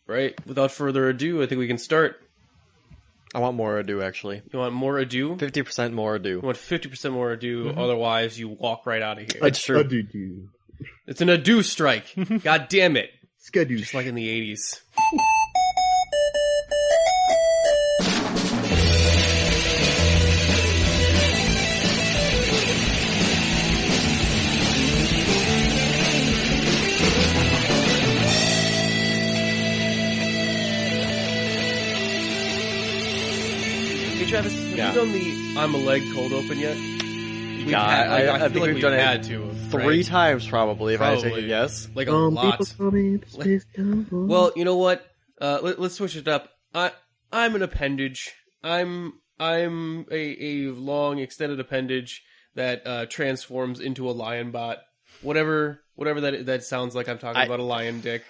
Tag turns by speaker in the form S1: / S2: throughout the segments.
S1: Right. Without further ado, I think we can start.
S2: I want more ado, actually.
S1: You want more ado?
S2: 50% more ado.
S1: You want 50% more ado, otherwise you walk right out of here.
S2: It's true.
S3: Ado.
S1: It's an ado strike. God damn it.
S3: Skadoosh.
S1: Just like in the 80s. Hey Travis, have you done the I'm a Leg cold open yet?
S2: I think we've done it
S1: had to,
S2: three times probably, if I take a guess.
S1: Like a lot.
S3: People call me the Space Cowboy.
S1: Well, you know what? Let's switch it up. I'm an appendage. I'm a long extended appendage that transforms into a lion bot. Whatever that sounds like. I'm talking about a lion dick.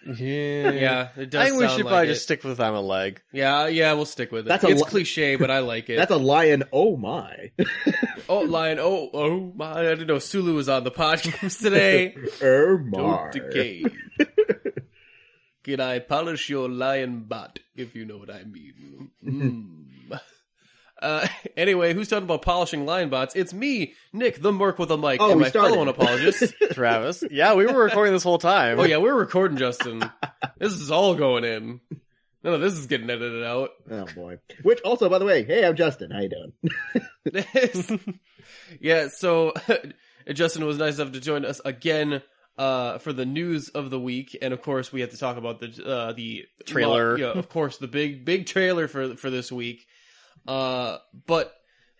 S1: Yeah, it does.
S2: I think we
S1: sound
S2: should
S1: like
S2: probably
S1: it.
S2: just stick with I'm a leg.
S1: Yeah, we'll stick with it. It's cliche, but I like it.
S3: That's a lion. Oh my!
S1: Oh, lion. Oh my! I didn't know Sulu was on the podcast today.
S3: Oh my!
S1: Don't decay. Can I polish your lion butt, if you know what I mean? Anyway, who's talking about polishing lion bots? It's me, Nick, the Merc with a mic, and my fellow apologist,
S2: Travis. Yeah, we were recording this whole time.
S1: Oh yeah, we're recording, Justin. This is all going in. None of this is getting edited out.
S3: Oh boy. Which also, by the way, hey, I'm Justin. How you doing?
S1: Yeah, so Justin was nice enough to join us again for the news of the week, and of course we have to talk about the
S2: trailer.
S1: Yeah, of course, the big trailer for this week. But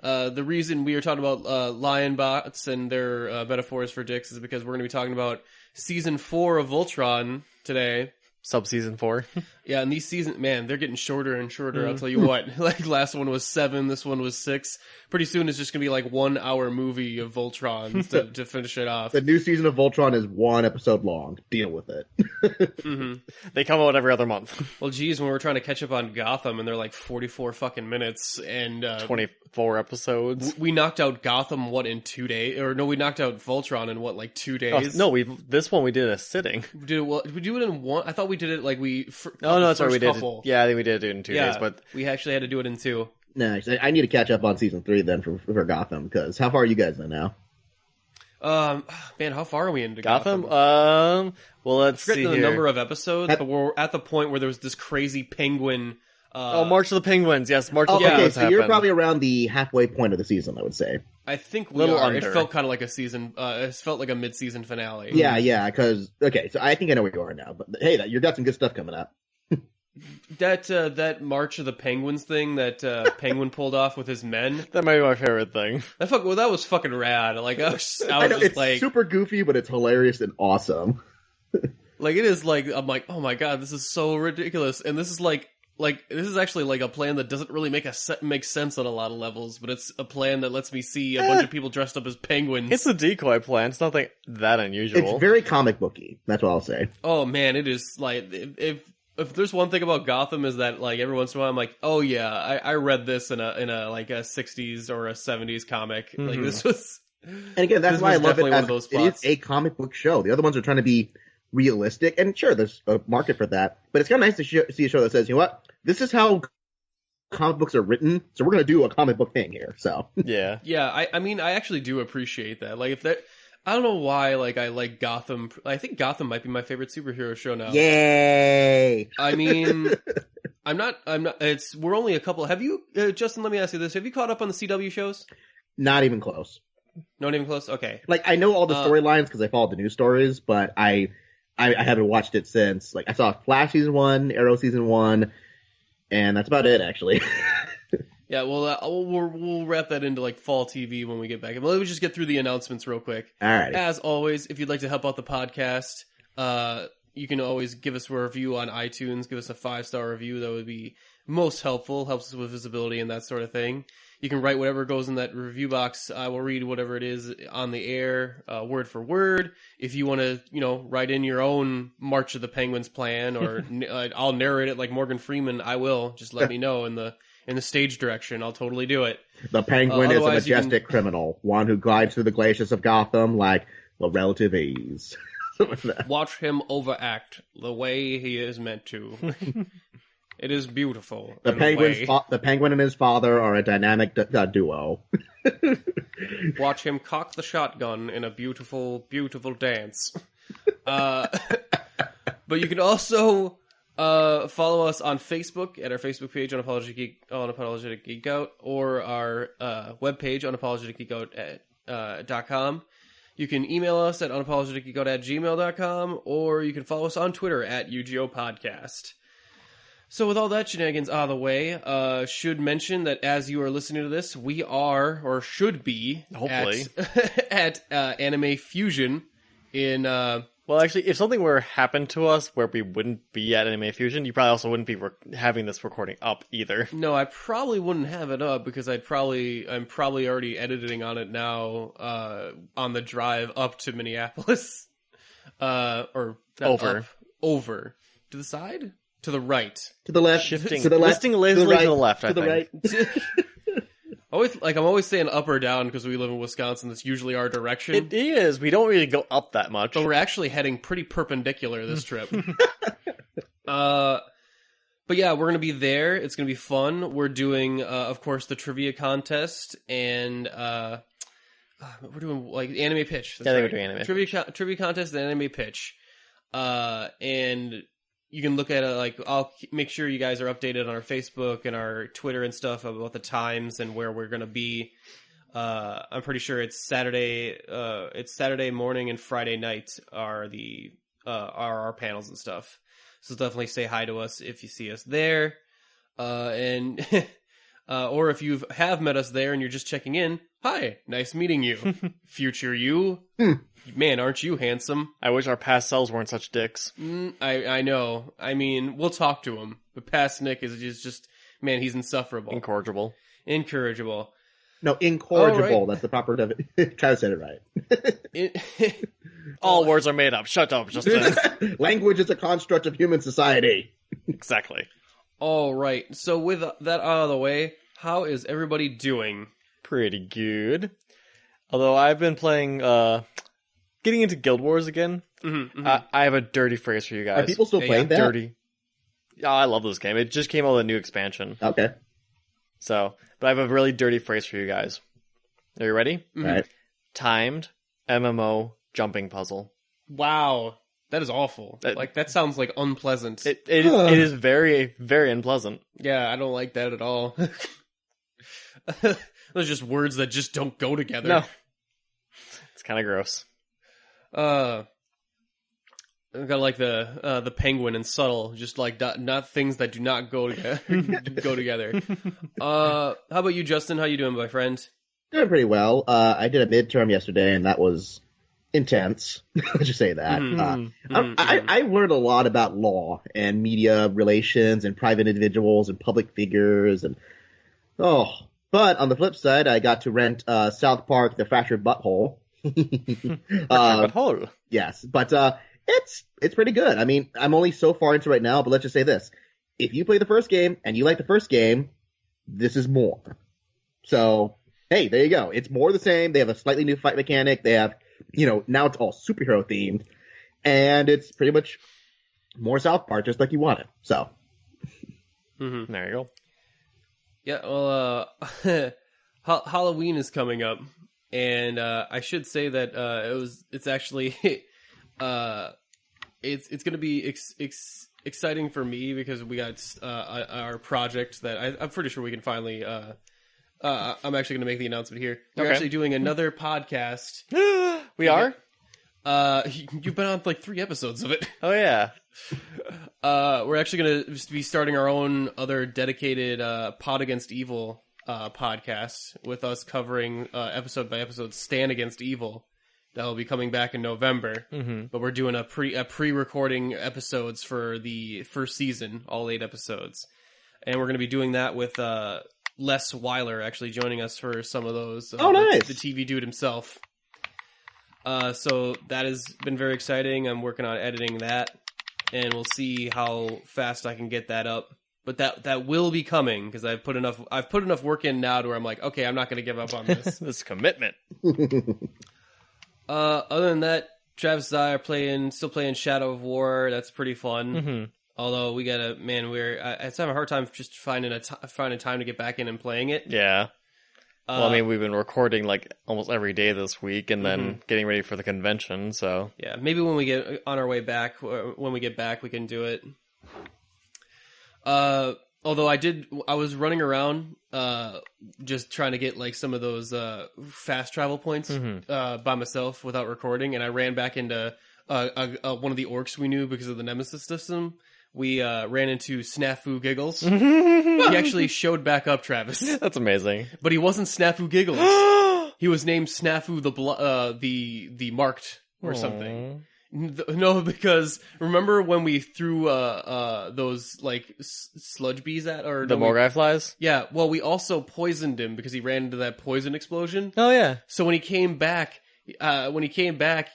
S1: the reason we are talking about lion bots and their metaphors for dicks is because we're going to be talking about season 4 of Voltron today.
S2: Sub-season 4.
S1: Yeah, and these seasons, man, they're getting shorter and shorter. I'll tell you what. Like, last one was 7, this one was 6. Pretty soon it's just going to be like 1 hour movie of Voltron to finish it off.
S3: The new season of Voltron is 1 episode long. Deal with it.
S2: They come out every other month.
S1: Well, geez, when we're trying to catch up on Gotham and they're like 44 fucking minutes and
S2: 24 episodes.
S1: We knocked out Gotham, in 2 days? Or no, we knocked out Voltron in 2 days?
S2: Oh, no, this one we did a sitting.
S1: Did we do it in 1? I thought we did it like
S2: no, that's right, we did.
S1: Couple.
S2: Yeah, I think we did it in 2 days, but
S1: we actually had to do it in 2.
S3: Nice. I need to catch up on season 3 then for Gotham, because how far are you guys in now?
S1: Man, how far are we into
S2: Gotham?
S1: Gotham?
S2: Well, let's see
S1: the
S2: here.
S1: number of episodes, but we're at the point where there was this crazy penguin.
S2: March of the Penguins. Yes, March of the Penguins.
S3: Okay, so you're probably around the halfway point of the season, I would say.
S1: I think we
S2: Little
S1: are.
S2: under.
S1: It felt kind of like a season. It felt like a mid-season finale.
S3: Yeah, because so I think I know where you are now. But hey, you got some good stuff coming up.
S1: That March of the Penguins thing that Penguin pulled off with his men.
S2: That might be my favorite thing.
S1: That was fucking rad. Like I was
S3: I know,
S1: just
S3: it's
S1: like
S3: super goofy, but it's hilarious and awesome.
S1: Like it is like I'm like, oh my god, this is so ridiculous, and this is like this is actually like a plan that doesn't really make sense on a lot of levels, but it's a plan that lets me see a bunch of people dressed up as penguins.
S2: It's a decoy plan. It's nothing that unusual.
S3: It's very comic booky. That's what I'll say.
S1: Oh man, it is like if there's one thing about Gotham is that like every once in a while I'm like, oh yeah, I read this in a like a 60s or a 70s comic. Like this was.
S3: And again, that's why I love it.
S1: One of those
S3: it is a comic book show. The other ones are trying to be realistic, and sure, there's a market for that. But it's kind of nice to see a show that says, you know what, this is how comic books are written, so we're going to do a comic book thing here. So
S2: yeah.
S1: I mean, I actually do appreciate that. Like if that. I don't know why, like, I like Gotham. I think Gotham might be my favorite superhero show now.
S3: Yay!
S1: I mean, I'm not, we're only a couple. Have you, Justin, let me ask you this. Have you caught up on the CW shows?
S3: Not even close.
S1: Not even close? Okay.
S3: Like, I know all the storylines because I followed the news stories, but I haven't watched it since. Like, I saw Flash season 1, Arrow season 1, and that's about it, actually.
S1: Yeah, well, we'll wrap that into like fall TV when we get back. Well, let me just get through the announcements real quick.
S3: All right.
S1: As always, if you'd like to help out the podcast, you can always give us a review on iTunes. Give us a 5-star review. That would be most helpful. Helps us with visibility and that sort of thing. You can write whatever goes in that review box. I will read whatever it is on the air, word for word. If you want to, write in your own March of the Penguins plan, or I'll narrate it like Morgan Freeman, I will. Just let me know in the stage direction. I'll totally do it.
S3: The Penguin is a majestic criminal, one who glides through the glaciers of Gotham like the relative ease. Something like that.
S1: Watch him overact the way he is meant to. It is beautiful.
S3: The
S1: in a
S3: penguin's
S1: way.
S3: the penguin and his father are a dynamic duo.
S1: Watch him cock the shotgun in a beautiful, beautiful dance. But you can also follow us on Facebook at our Facebook page, Unapologetic Geek Out, or our webpage, unapologeticgeekout.com. You can email us at unapologeticgeekout@gmail.com, or you can follow us on Twitter at UGO Podcast. So with all that shenanigans out of the way, should mention that as you are listening to this, we are, or should be,
S2: Hopefully.
S1: at Anime Fusion in...
S2: Well, actually, if something were to happen to us where we wouldn't be at Anime Fusion, you probably also wouldn't be having this recording up either.
S1: No, I probably wouldn't have it up because I'm probably already editing on it now on the drive up to Minneapolis. Or not
S2: Over.
S1: up, over. To the side? To the right.
S3: To the left,
S2: Shifting,
S3: to the left,
S2: listing lazily
S3: right,
S2: to the left, I
S3: to the
S2: think.
S3: right.
S1: I'm always saying up or down because we live in Wisconsin. That's usually our direction.
S2: It is. We don't really go up that much.
S1: But we're actually heading pretty perpendicular this trip. But yeah, we're going to be there. It's going to be fun. We're doing, of course, the trivia contest, and we're doing like anime pitch. That's
S2: Yeah, I think
S1: right.
S2: we're doing anime.
S1: Trivia contest and anime pitch. And you can look at it, like, I'll make sure you guys are updated on our Facebook and our Twitter and stuff about the times and where we're going to be. I'm pretty sure it's Saturday morning and Friday night are our panels and stuff. So definitely say hi to us if you see us there. And, or if you have met us there and you're just checking in, hi, nice meeting you. Future you. Man, aren't you handsome?
S2: I wish our past selves weren't such dicks.
S1: I know. I mean, we'll talk to him. But past Nick is just man, he's insufferable.
S2: Incorrigible.
S1: Incorrigible.
S3: No, incorrigible.
S1: Right.
S3: That's the proper definition. Try to say it right.
S2: All words are made up. Shut up, Justin.
S3: Language is a construct of human society.
S2: Exactly.
S1: All right. So with that out of the way, how is everybody doing?
S2: Pretty good. Although I've been playing, getting into Guild Wars again. I have a dirty phrase for you guys.
S3: Are people still playing that?
S2: Dirty. Oh, I love this game. It just came out with a new expansion.
S3: Okay.
S2: So, but I have a really dirty phrase for you guys. Are you ready?
S3: All right.
S2: Timed MMO jumping puzzle.
S1: Wow. That is awful. That sounds like unpleasant.
S2: It is very, very unpleasant.
S1: Yeah, I don't like that at all. Those are just words that just don't go together.
S2: No. It's kind of gross.
S1: I've got like the penguin and subtle, just like not things that do not go together. Go together. How about you, Justin? How you doing, my friend?
S3: Doing pretty well. I did a midterm yesterday, and that was intense. Let's just say that. I learned a lot about law and media relations and private individuals and public figures and but on the flip side, I got to rent South Park: The Fractured Butthole.
S2: Butthole.
S3: Yes, but it's pretty good. I mean, I'm only so far into it right now, but let's just say this: if you play the first game and you like the first game, this is more. So hey, there you go. It's more the same. They have a slightly new fight mechanic. They have, now it's all superhero themed, and it's pretty much more South Park, just like you want it. So
S2: There you go.
S1: Yeah, well, Halloween is coming up, and I should say that it's actually it's going to be exciting for me because we got our project that I'm pretty sure we can finally. I'm actually going to make the announcement here. We're actually doing another podcast.
S2: We are?
S1: You've been on like 3 episodes of it.
S2: Oh, yeah.
S1: We're actually going to be starting our own other dedicated Pod Against Evil podcast with us covering episode by episode Stand Against Evil. That will be coming back in November. But we're doing a pre-recording episodes for the first season, all 8 episodes. And we're going to be doing that with Les Weiler actually joining us for some of those.
S3: Nice.
S1: The TV dude himself. So that has been very exciting. I'm working on editing that, and we'll see how fast I can get that up. But that will be coming because I've put enough work in now to where I'm like, okay, I'm not going to give up on this.
S2: This commitment.
S1: Other than that, Travis and I are still playing Shadow of War. That's pretty fun.
S2: Mm-hmm.
S1: Although I having a hard time just finding time to get back in and playing it.
S2: Yeah. Well, I mean, we've been recording like almost every day this week, and then getting ready for the convention. So
S1: yeah, maybe when we get on our way back, when we get back, we can do it. Although I was running around, just trying to get like some of those fast travel points by myself without recording, and I ran back into one of the orcs we knew because of the Nemesis system. We ran into Snafu Giggles. He actually showed back up, Travis.
S2: That's amazing.
S1: But he wasn't Snafu Giggles. He was named Snafu the Marked or something. No, because remember when we threw those like sludge bees at the
S2: Morgai flies?
S1: Yeah, well, we also poisoned him because he ran into that poison explosion.
S2: Oh yeah.
S1: So when he came back,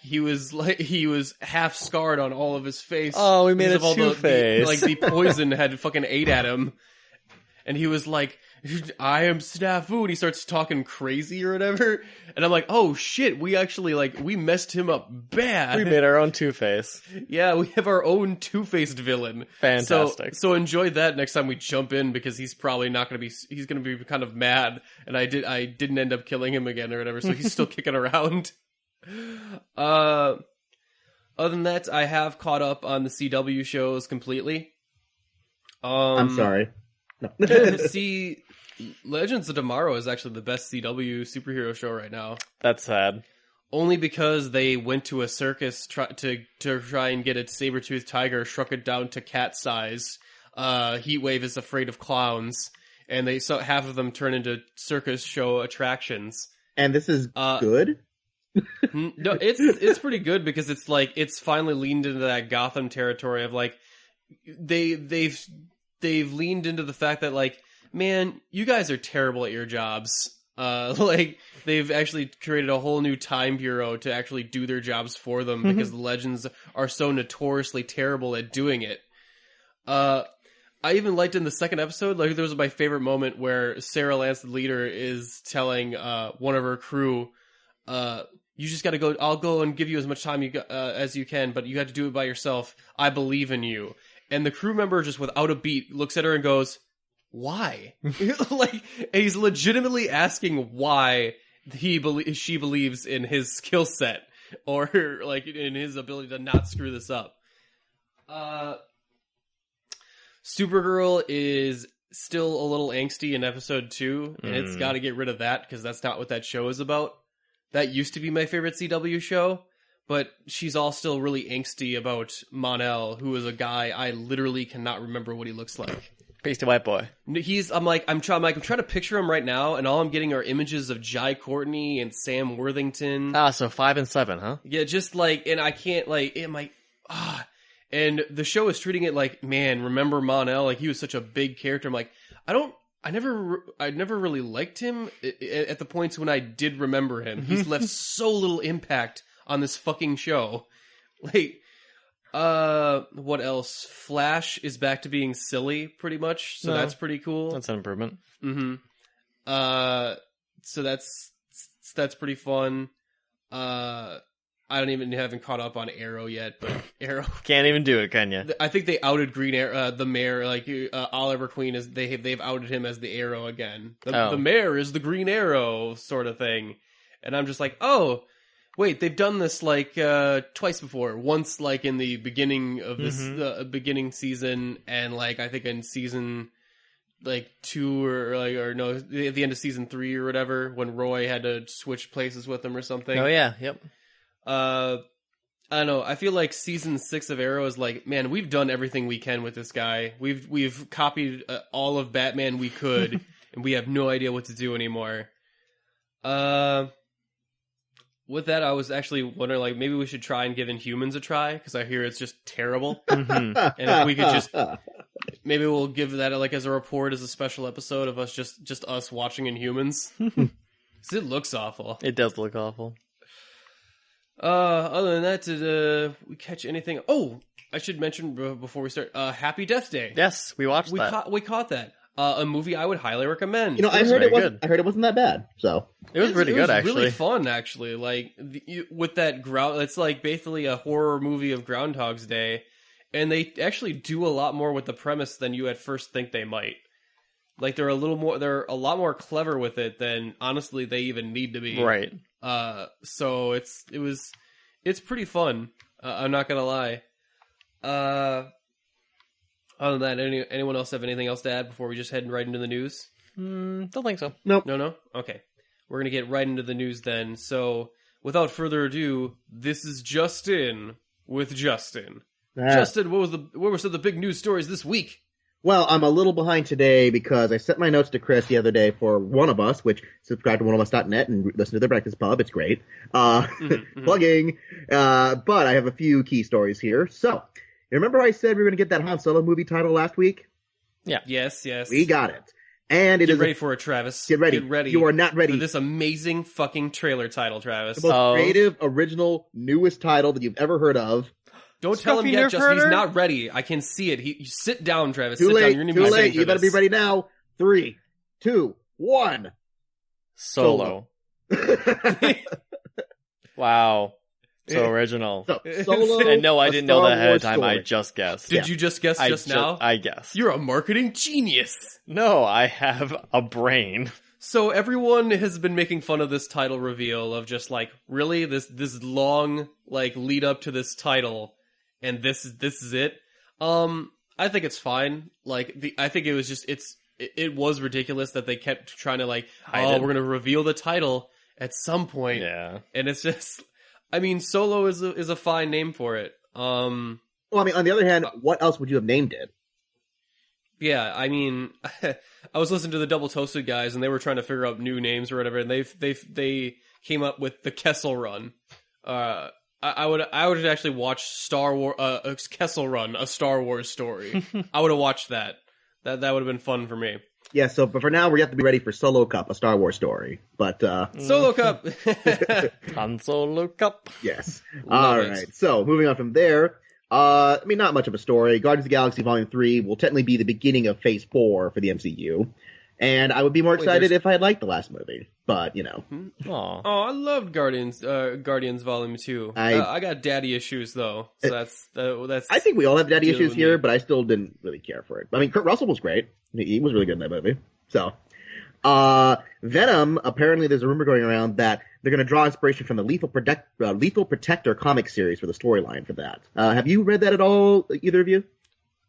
S1: he was half scarred on all of his face.
S2: Oh, we made a Two-Face.
S1: Like the poison had fucking ate at him, and he was like, "I am Snafu," and he starts talking crazy or whatever. And I'm like, "Oh shit, we actually we messed him up bad.
S2: We made our own Two-Face."
S1: Yeah, we have our own two-faced villain.
S2: Fantastic.
S1: So enjoy that next time we jump in, because he's probably not going to be. He's going to be kind of mad, and I didn't end up killing him again or whatever. So he's still kicking around. Other than that, I have caught up on the CW shows completely.
S3: I'm sorry.
S1: No. See, Legends of Tomorrow is actually the best CW superhero show right now.
S2: That's sad.
S1: Only because they went to a circus to try and get a saber-toothed tiger, shrunk it down to cat size. Heatwave is afraid of clowns, and they saw half of them turn into circus show attractions.
S3: And this is good?
S1: No, it's pretty good, because it's finally leaned into that Gotham territory of they've leaned into the fact that man, you guys are terrible at your jobs. They've actually created a whole new time bureau to actually do their jobs for them, because the Legends are so notoriously terrible at doing it. I even liked in the second episode, there was my favorite moment where Sarah Lance, the leader, is telling one of her crew, you just gotta go, I'll go and give you as much time as you can, but you have to do it by yourself. I believe in you. And the crew member, just without a beat, looks at her and goes, why? And he's legitimately asking why she believes in his skill set, or in his ability to not screw this up. Supergirl is still a little angsty in episode 2, and it's got to get rid of that, because that's not what that show is about. That used to be my favorite CW show, but she's all still really angsty about Mon-El, who is a guy I literally cannot remember what he looks like.
S2: Pasty white boy.
S1: I'm trying to picture him right now, and all I'm getting are images of Jai Courtney and Sam Worthington.
S2: So 5 and 7, huh?
S1: Yeah, just and I can't and the show is treating it man, remember Mon-El? He was such a big character. I'm I never really liked him at the points when I did remember him. He's left so little impact on this fucking show. What else? Flash is back to being silly, pretty much. So that's pretty cool.
S2: That's an improvement.
S1: Mm-hmm. So that's pretty fun. I haven't caught up on Arrow yet, but Arrow
S2: can't even do it, can you?
S1: I think they outed Green Arrow, the mayor, Oliver Queen they've outed him as the Arrow again. The mayor is the Green Arrow sort of thing, and I'm just oh. Wait, they've done this twice before. Once in the beginning of this beginning season, and I think in season 2 or no, at the end of season 3 or whatever, when Roy had to switch places with him or something.
S2: Oh yeah, yep.
S1: I don't know. I feel like season 6 of Arrow is man, we've done everything we can with this guy. We've copied all of Batman we could, and we have no idea what to do anymore. With that, I was actually wondering, maybe we should try and give Inhumans a try, because I hear it's just terrible. And if we could maybe we'll give that as a report, as a special episode of us, just us watching Inhumans. 'Cause it looks awful.
S2: It does look awful.
S1: Other than that, did we catch anything? Oh, I should mention before we start, Happy Death Day.
S2: Yes, we watched that.
S1: We caught that. a movie I would highly recommend.
S3: You know, I heard it wasn't that bad. So
S2: it was pretty good, actually.
S1: Really fun, actually. Like with that it's like basically a horror movie of Groundhog's Day, and they actually do a lot more with the premise than you at first think they might. Like they're a lot more clever with it than honestly they even need to be.
S2: Right.
S1: So it's pretty fun. I'm not gonna lie. Other than that, anyone else have anything else to add before we just head right into the news?
S2: Don't think so.
S3: Nope.
S1: No? Okay. We're going to get right into the news then. So, without further ado, this is Justin with Justin. Justin, what were some of the big news stories this week?
S3: Well, I'm a little behind today because I sent my notes to Chris the other day for One of Us, which subscribe to oneofus.net and listen to the Breakfast Pub. It's great. Plugging. But I have a few key stories here. So, remember I said we were going to get that Han Solo movie title last week?
S2: Yeah.
S1: Yes.
S3: We got it. And
S1: Get ready for it, Travis.
S3: Get ready. You are not ready
S1: for this amazing fucking trailer title, Travis.
S3: The most creative, original, newest title that you've ever heard of.
S1: Don't tell him yet, Justin. He's not ready. I can see it. You sit down, Travis.
S3: Too late.
S1: You're
S3: Too late. You better be ready now. 3, 2, 1.
S2: Solo. Wow. So original.
S3: Solo.
S2: And no, I didn't know that ahead of time. I just guessed.
S1: Did you just guess now?
S2: I guessed.
S1: You're a marketing genius.
S2: No, I have a brain.
S1: So everyone has been making fun of this title reveal of just like, really? This long like lead up to this title, and this is it? I think it's fine. Like I think it was just it was ridiculous that they kept trying to like, we're gonna reveal the title at some point.
S2: Yeah.
S1: And it's just, I mean, Solo is a fine name for it.
S3: Well, I mean, on the other hand, what else would you have named it?
S1: Yeah, I mean, I was listening to the Double Toasted guys, and they were trying to figure out new names or whatever, and they came up with the Kessel Run. I would actually watch Star Wars Kessel Run, a Star Wars story. I would have watched that. That would have been fun for me.
S3: Yeah, but for now, we have to be ready for Solo Cup, a Star Wars story. But
S1: Solo Cup,
S2: Han Solo Cup.
S3: Yes. All right. So moving on from there. I mean, not much of a story. Guardians of the Galaxy Volume 3 will technically be the beginning of Phase 4 for the MCU. And I would be more excited if I had liked the last movie. But, you know.
S2: Aww.
S1: Oh, I loved Guardians Volume 2. I got daddy issues, though. So that's.
S3: I think we all have daddy issues here, but I still didn't really care for it. I mean, Kurt Russell was great. He was really good in that movie. So. Venom, apparently there's a rumor going around that they're going to draw inspiration from the Lethal Protector comic series for the storyline for that. Have you read that at all, either of you?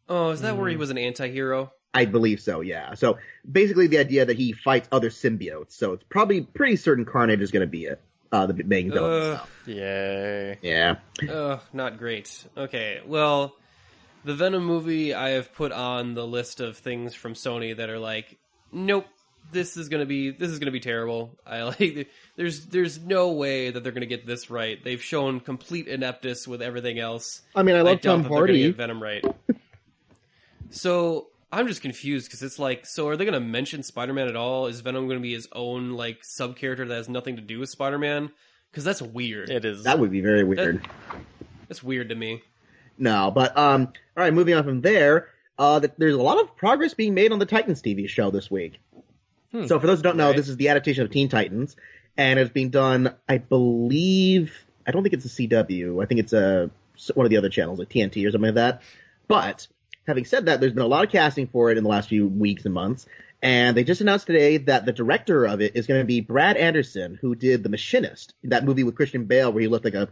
S1: Oh, is that where he was an anti-hero?
S3: I believe so, yeah. So basically the idea that he fights other symbiotes. So it's probably pretty certain Carnage is going to be it. The main villain.
S2: Yay.
S3: Yeah.
S1: Not great. Okay, well, the Venom movie I have put on the list of things from Sony that are like, nope. This is gonna be terrible. There's no way that they're gonna get this right. They've shown complete ineptness with everything else.
S3: I mean, I love Tom Hardy.
S1: Get Venom right. So I'm just confused because it's like, so are they gonna mention Spider-Man at all? Is Venom gonna be his own like sub character that has nothing to do with Spider-Man? Because that's weird.
S2: It is.
S3: That would be very weird.
S1: That's weird to me.
S3: No, but all right. Moving on from there, there's a lot of progress being made on the Titans TV show this week. So for those who don't know, this is the adaptation of Teen Titans, and it's being done, I believe, I don't think it's a CW, I think it's one of the other channels, like TNT or something like that. But, having said that, there's been a lot of casting for it in the last few weeks and months, and they just announced today that the director of it is going to be Brad Anderson, who did The Machinist, that movie with Christian Bale where he looked like a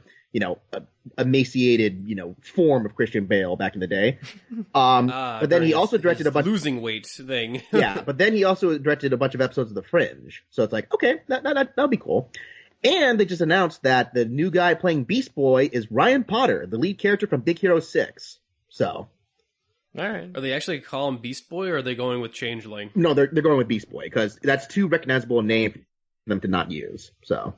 S3: emaciated, form of Christian Bale back in the day. But then he also directed a bunch
S1: losing weight thing.
S3: Yeah, but then he also directed a bunch of episodes of The Fringe. So it's like, okay, that'll be cool. And they just announced that the new guy playing Beast Boy is Ryan Potter, the lead character from Big Hero 6. So.
S2: All right.
S1: Are they actually calling him Beast Boy, or are they going with Changeling?
S3: No, they're going with Beast Boy, because that's too recognizable a name for them to not use. So.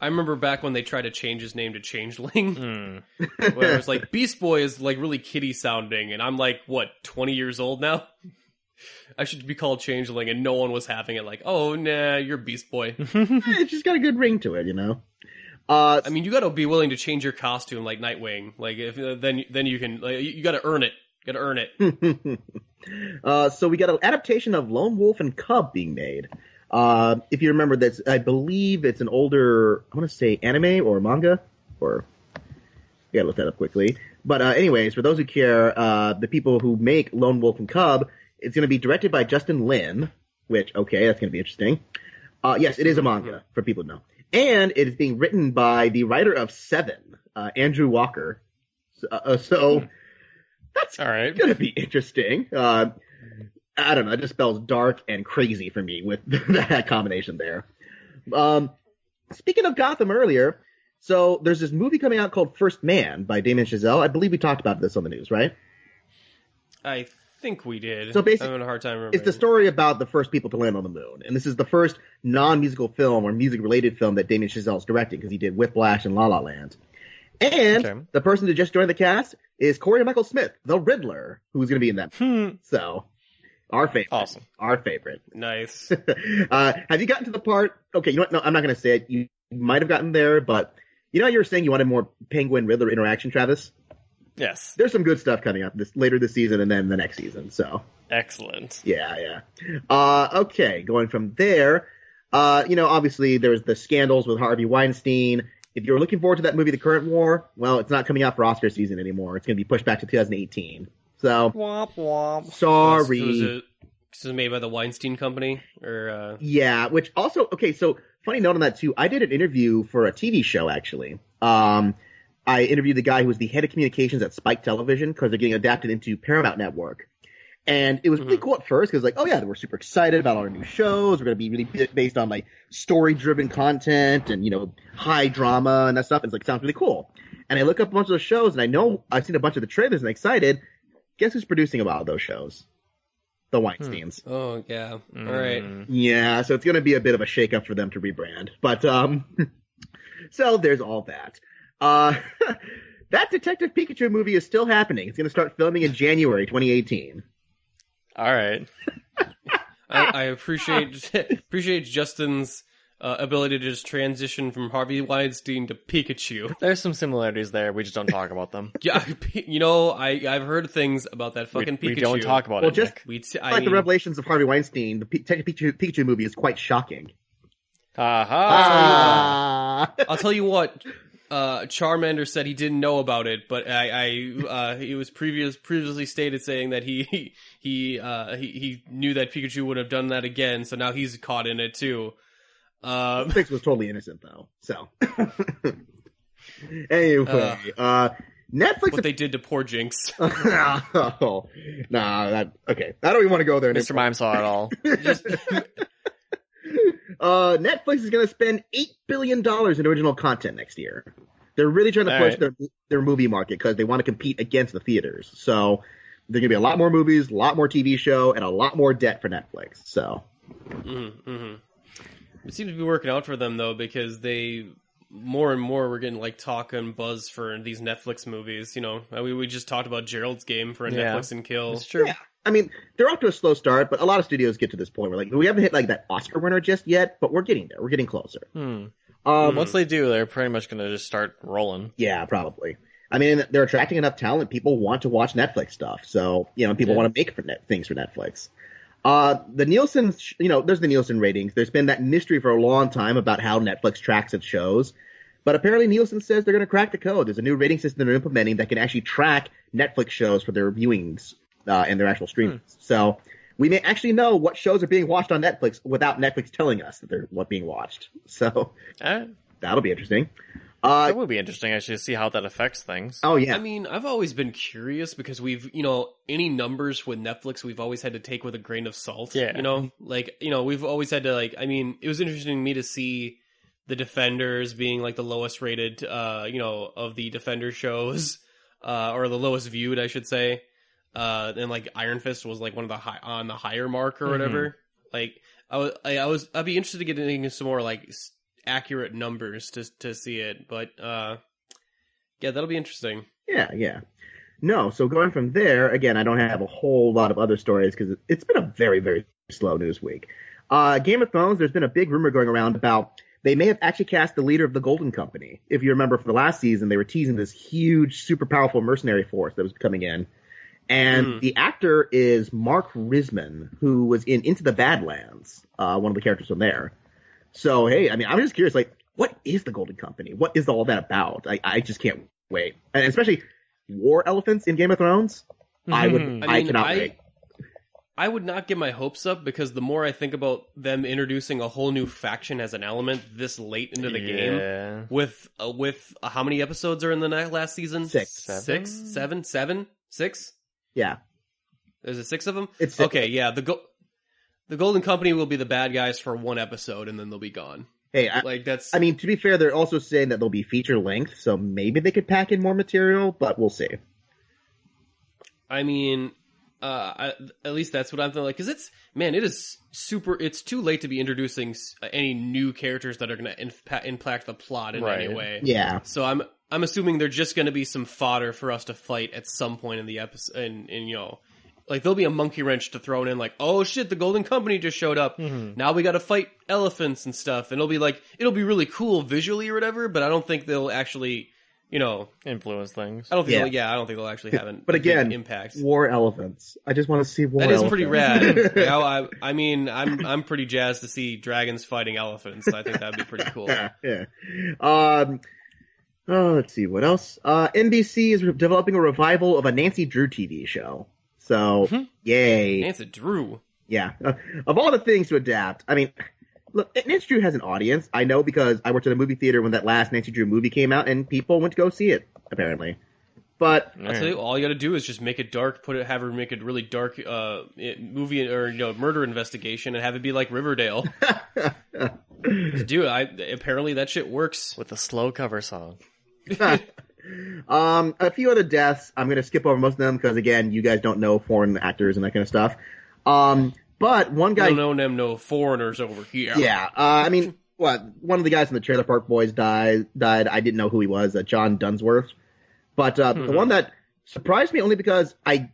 S1: I remember back when they tried to change his name to Changeling, where it was like, Beast Boy is like really kiddie sounding, and I'm like, what, 20 years old now? I should be called Changeling, and no one was having it. Like, oh, nah, you're Beast Boy.
S3: It's just got a good ring to it,
S1: I mean, you got to be willing to change your costume like Nightwing. Like, if then you can, like, you got to earn it. Gotta earn it.
S3: So we got an adaptation of Lone Wolf and Cub being made. If you remember this, I believe it's an older, I want to say anime or manga, or you gotta look that up quickly. But anyways, for those who care, the people who make Lone Wolf and Cub, it's going to be directed by Justin Lin, which, okay, that's going to be interesting. Yes, it is a manga, for people to know. And it is being written by the writer of Seven, Andrew Walker. So that's
S2: all right.
S3: going to be interesting. I don't know, it just spells dark and crazy for me with that combination there. Speaking of Gotham earlier, so there's this movie coming out called First Man by Damien Chazelle. I believe we talked about this on the news, right?
S1: I think we did.
S3: So basically,
S1: I'm having a hard time remembering.
S3: It's the story about the first people to land on the moon. And this is the first non-musical film or music-related film that Damien Chazelle is directing, because he did Whiplash and La La Land. And the person who just joined the cast is Corey Michael Smith, the Riddler, who's going to be in that. So, our favorite.
S2: Awesome.
S3: Our favorite.
S1: Nice.
S3: Have you gotten to the part? Okay, you know what? No, I'm not going to say it. You might have gotten there, but you know, you were saying you wanted more Penguin Riddler interaction, Travis?
S2: Yes.
S3: There's some good stuff coming up later this season and then the next season. So
S2: excellent.
S3: Yeah. Okay, going from there. Obviously there's the scandals with Harvey Weinstein. If you're looking forward to that movie, The Current War, well, it's not coming out for Oscar season anymore. It's going to be pushed back to 2018. So,
S2: womp womp.
S3: Sorry.
S1: This is made by the Weinstein Company, or
S3: yeah. Which also, okay. So funny note on that too. I did an interview for a TV show actually. I interviewed the guy who was the head of communications at Spike Television, because they're getting adapted into Paramount Network. And it was really cool at first, because like, oh yeah, we're super excited about our new shows. We're going to be really based on like story-driven content and, high drama and that stuff. It's like, sounds really cool. And I look up a bunch of those shows, and I know I've seen a bunch of the trailers and I'm excited. Guess who's producing a lot of those shows? The Weinsteins.
S1: Oh, yeah. All right.
S3: Yeah, so it's going to be a bit of a shakeup for them to rebrand. But, so there's all that. That Detective Pikachu movie is still happening. It's going to start filming in January 2018.
S2: All right.
S1: I appreciate Justin's ability to just transition from Harvey Weinstein to Pikachu.
S2: There's some similarities there. We just don't talk about them.
S1: Yeah, I've heard things about that fucking Pikachu.
S2: We don't talk about it,
S3: just
S2: Nick.
S3: The revelations of Harvey Weinstein, the Detective Pikachu movie is quite shocking.
S2: Ha
S1: I'll tell you what. Charmander said he didn't know about it, but it was previously stated saying that he knew that Pikachu would have done that again, so now he's caught in it too.
S3: Netflix was totally innocent though, so. Anyway, Netflix.
S1: What they did to poor Jinx.
S3: Okay. I don't even want to go there.
S2: Mr. Mime saw it all.
S3: Netflix is going to spend $8 billion in original content next year. They're really trying to push their movie market because they want to compete against the theaters. So there's going to be a lot more movies, a lot more TV show, and a lot more debt for Netflix. So.
S1: It seems to be working out for them though, because they more and more we're getting like talk and buzz for these Netflix movies. We just talked about Gerald's Game for a Netflix and Kill.
S2: It's true.
S3: Yeah. I mean, they're off to a slow start, but a lot of studios get to this point where we haven't hit like that Oscar winner just yet, but we're getting there. We're getting closer.
S2: Once they do, they're pretty much going to just start rolling.
S3: Yeah, probably. I mean, they're attracting enough talent. People want to watch Netflix stuff. So, people want to make things for Netflix. The Nielsen, there's the Nielsen ratings. There's been that mystery for a long time about how Netflix tracks its shows. But apparently Nielsen says they're going to crack the code. There's a new rating system they're implementing that can actually track Netflix shows for their viewings. And their actual streamings. So we may actually know what shows are being watched on Netflix without Netflix telling us that they're being watched. So that'll be interesting.
S2: That would be interesting actually to see how that affects things.
S3: Oh yeah.
S1: I mean, I've always been curious because we've, any numbers with Netflix we've always had to take with a grain of salt.
S2: Yeah.
S1: We've always had to it was interesting to me to see the Defenders being like the lowest rated, of the Defender shows, or the lowest viewed, I should say. And like Iron Fist was like one of the on the higher mark or whatever. Like I'd be interested to get into some more like accurate numbers to see it, but yeah, that'll be interesting.
S3: Yeah. No, so going from there, again, I don't have a whole lot of other stories because it's been a very, very slow news week. Game of Thrones, there's been a big rumor going around about they may have actually cast the leader of the Golden Company. If you remember from the last season, they were teasing this huge, super powerful mercenary force that was coming in. And the actor is Mark Risman, who was in Into the Badlands, one of the characters from there. So, hey, I mean, I'm just curious, like, what is the Golden Company? What is all that about? I just can't wait. And especially war elephants in Game of Thrones. I cannot wait.
S1: I would not get my hopes up because the more I think about them introducing a whole new faction as an element this late into the game, with how many episodes are in the last season?
S3: 6.
S1: 6?
S3: Yeah.
S1: Is it 6 of them?
S3: It's 6.
S1: Okay, yeah. The Golden Company will be the bad guys for one episode and then they'll be gone.
S3: Hey, I mean, to be fair, they're also saying that they'll be feature length, so maybe they could pack in more material, but we'll see.
S1: I mean, at least that's what I'm thinking. Like, because it's too late to be introducing any new characters that are going to impact the plot in any way.
S3: Yeah.
S1: So I'm assuming they're just going to be some fodder for us to fight at some point in the episode, and you know, like there'll be a monkey wrench to throw in, like, oh shit, the Golden Company just showed up. Now we got to fight elephants and stuff, and it'll be really cool visually or whatever. But I don't think they'll actually, you know,
S2: influence things.
S1: I don't think I don't think they'll actually have an
S3: but again,
S1: impact.
S3: War elephants. I just want to see war.
S1: That
S3: elephants.
S1: is pretty rad. I mean, I'm pretty jazzed to see dragons fighting elephants. I think that'd be pretty cool.
S3: Yeah. Let's see what else. NBC is developing a revival of a Nancy Drew TV show. So, yay.
S1: Nancy Drew.
S3: Yeah. Of all the things to adapt, I mean, look, Nancy Drew has an audience. I know because I worked at a movie theater when that last Nancy Drew movie came out, and people went to go see it, apparently. But
S1: I'll tell you, all you got to do is just make it dark, have her make it really dark movie or murder investigation, and have it be like Riverdale. Dude, apparently that shit works
S2: with a slow cover song.
S3: A few other deaths. I'm going to skip over most of them because, again, you guys don't know foreign actors and that kind of stuff. But one guy...
S1: no foreigners over here.
S3: Yeah. I mean, one of the guys from the Trailer Park Boys died. I didn't know who he was, John Dunsworth. But the one that surprised me only because I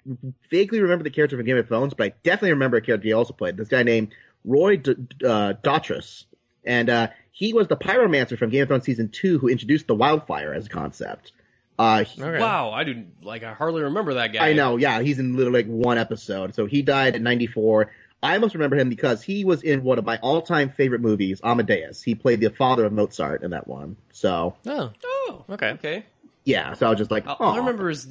S3: vaguely remember the character from Game of Thrones, but I definitely remember a character he also played. This guy named Roy Dotrice. And he was the pyromancer from Game of Thrones Season 2 who introduced the wildfire as a concept.
S1: Wow, I hardly remember that guy.
S3: I know, yeah, he's in literally one episode. So he died in 94. I almost remember him because he was in one of my all-time favorite movies, Amadeus. He played the father of Mozart in that one. So.
S1: Oh, okay.
S3: Yeah, so I was just like,
S1: all I remember is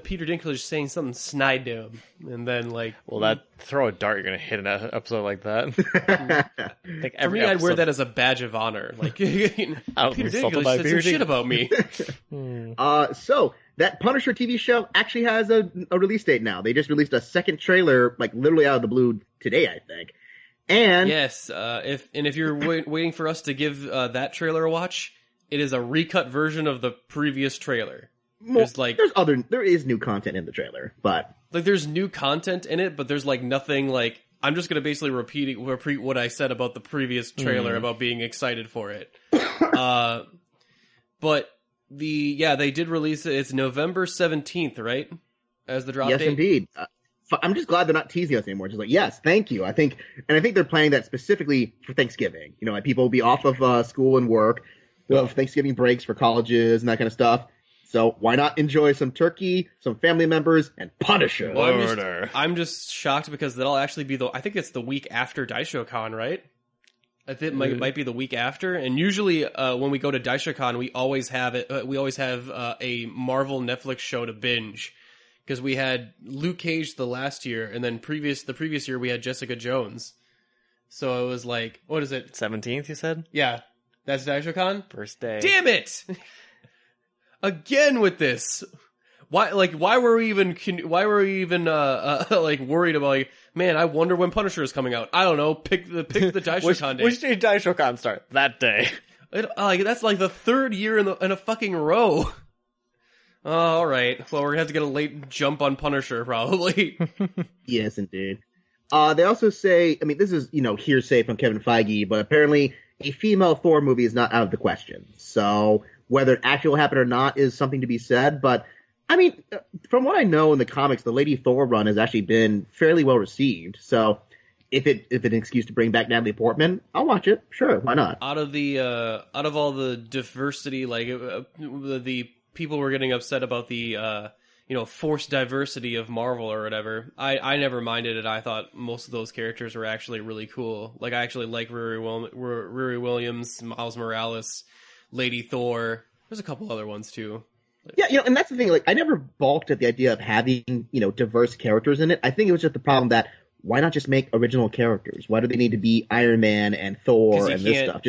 S1: Peter Dinklage saying something snide to him, and then like,
S2: well, throw a dart, you're gonna hit an episode like that.
S1: For me, I'd wear that as a badge of honor. Like, Peter Dinklage said some shit about me.
S3: So that Punisher TV show actually has a release date now. They just released a second trailer, like literally out of the blue today, I think. And
S1: yes, if you're waiting for us to give that trailer a watch, it is a recut version of the previous trailer. There is new content in the trailer, but like there's new content in it, but there's like nothing like I'm just gonna basically repeat what I said about the previous trailer about being excited for it. But they did release it. It's November 17th, right? As the drop date.
S3: Yes, indeed. I'm just glad they're not teasing us anymore. Just like, yes, thank you. I think they're planning that specifically for Thanksgiving. You know, like people will be off of school and work. They'll have Thanksgiving breaks for colleges and that kind of stuff. So why not enjoy some turkey, some family members, and Punisher?
S1: Well, I'm just shocked because that'll actually be I think it's the week after DaishoCon, right? I think it might be the week after. And usually when we go to DaishoCon, we always have a Marvel Netflix show to binge. Because we had Luke Cage the last year, and then the previous year we had Jessica Jones. So it was like, what is it?
S2: 17th, you said?
S1: Yeah. That's DaishoCon?
S2: First day.
S1: Damn it! Again with this. Why were we even like worried about like, man, I wonder when Punisher is coming out. I don't know. Pick the DaishoCon day.
S2: Which day did DaishoCon start? That day.
S1: That's like the third year in a fucking row. Oh, all right. Well, we're gonna have to get a late jump on Punisher probably.
S3: Yes, indeed. They also say, I mean, this is hearsay from Kevin Feige, but apparently a female Thor movie is not out of the question. So whether it actually will happen or not is something to be said. But I mean, from what I know in the comics, the Lady Thor run has actually been fairly well received. So if it's an excuse to bring back Natalie Portman, I'll watch it. Sure, why not?
S1: Out of all the diversity, like the people were getting upset about the forced diversity of Marvel or whatever. I never minded it. I thought most of those characters were actually really cool. Like, I actually like Riri Williams, Miles Morales, Lady Thor. There's a couple other ones too.
S3: Yeah, and that's the thing. Like, I never balked at the idea of having, diverse characters in it. I think it was just the problem that why not just make original characters? Why do they need to be Iron Man and Thor and this stuff?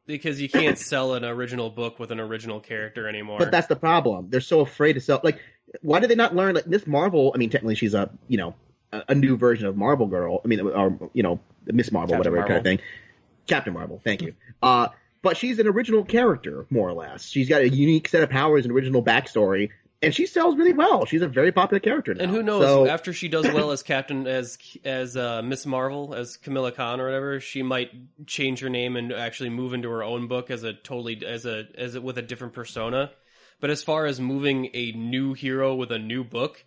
S1: Because you can't sell an original book with an original character anymore.
S3: But that's the problem. They're so afraid to sell. Like, why do they not learn? Like, this Marvel. I mean, technically, she's a new version of Marvel Girl. I mean, or Miss Marvel,
S2: Captain
S3: whatever
S2: Marvel.
S3: kind of thing. Captain Marvel. Thank you. But she's an original character, more or less. She's got a unique set of powers and original backstory, and she sells really well. She's a very popular character now.
S1: And who knows, after she does well as Miss Marvel, as Kamala Khan or whatever, she might change her name and actually move into her own book with a different persona. But as far as moving a new hero with a new book,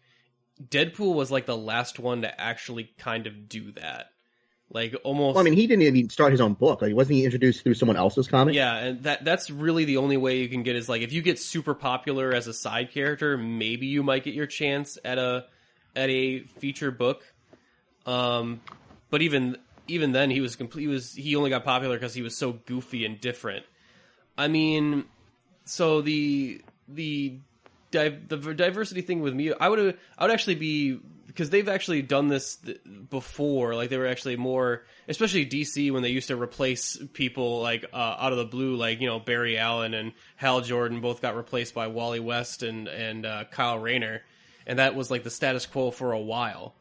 S1: Deadpool was like the last one to actually kind of do that. Like, almost.
S3: Well, I mean, he didn't even start his own book. Like, wasn't he introduced through someone else's comic?
S1: Yeah, and that's really the only way you can get is, like, if you get super popular as a side character, maybe you might get your chance at a feature book. But even then, he only got popular because he was so goofy and different. I mean, so the diversity thing with me, I would actually be, because they've actually done this before. Like, they were actually more, especially DC, when they used to replace people like out of the blue, like Barry Allen and Hal Jordan both got replaced by Wally West and Kyle Rayner, and that was like the status quo for a while.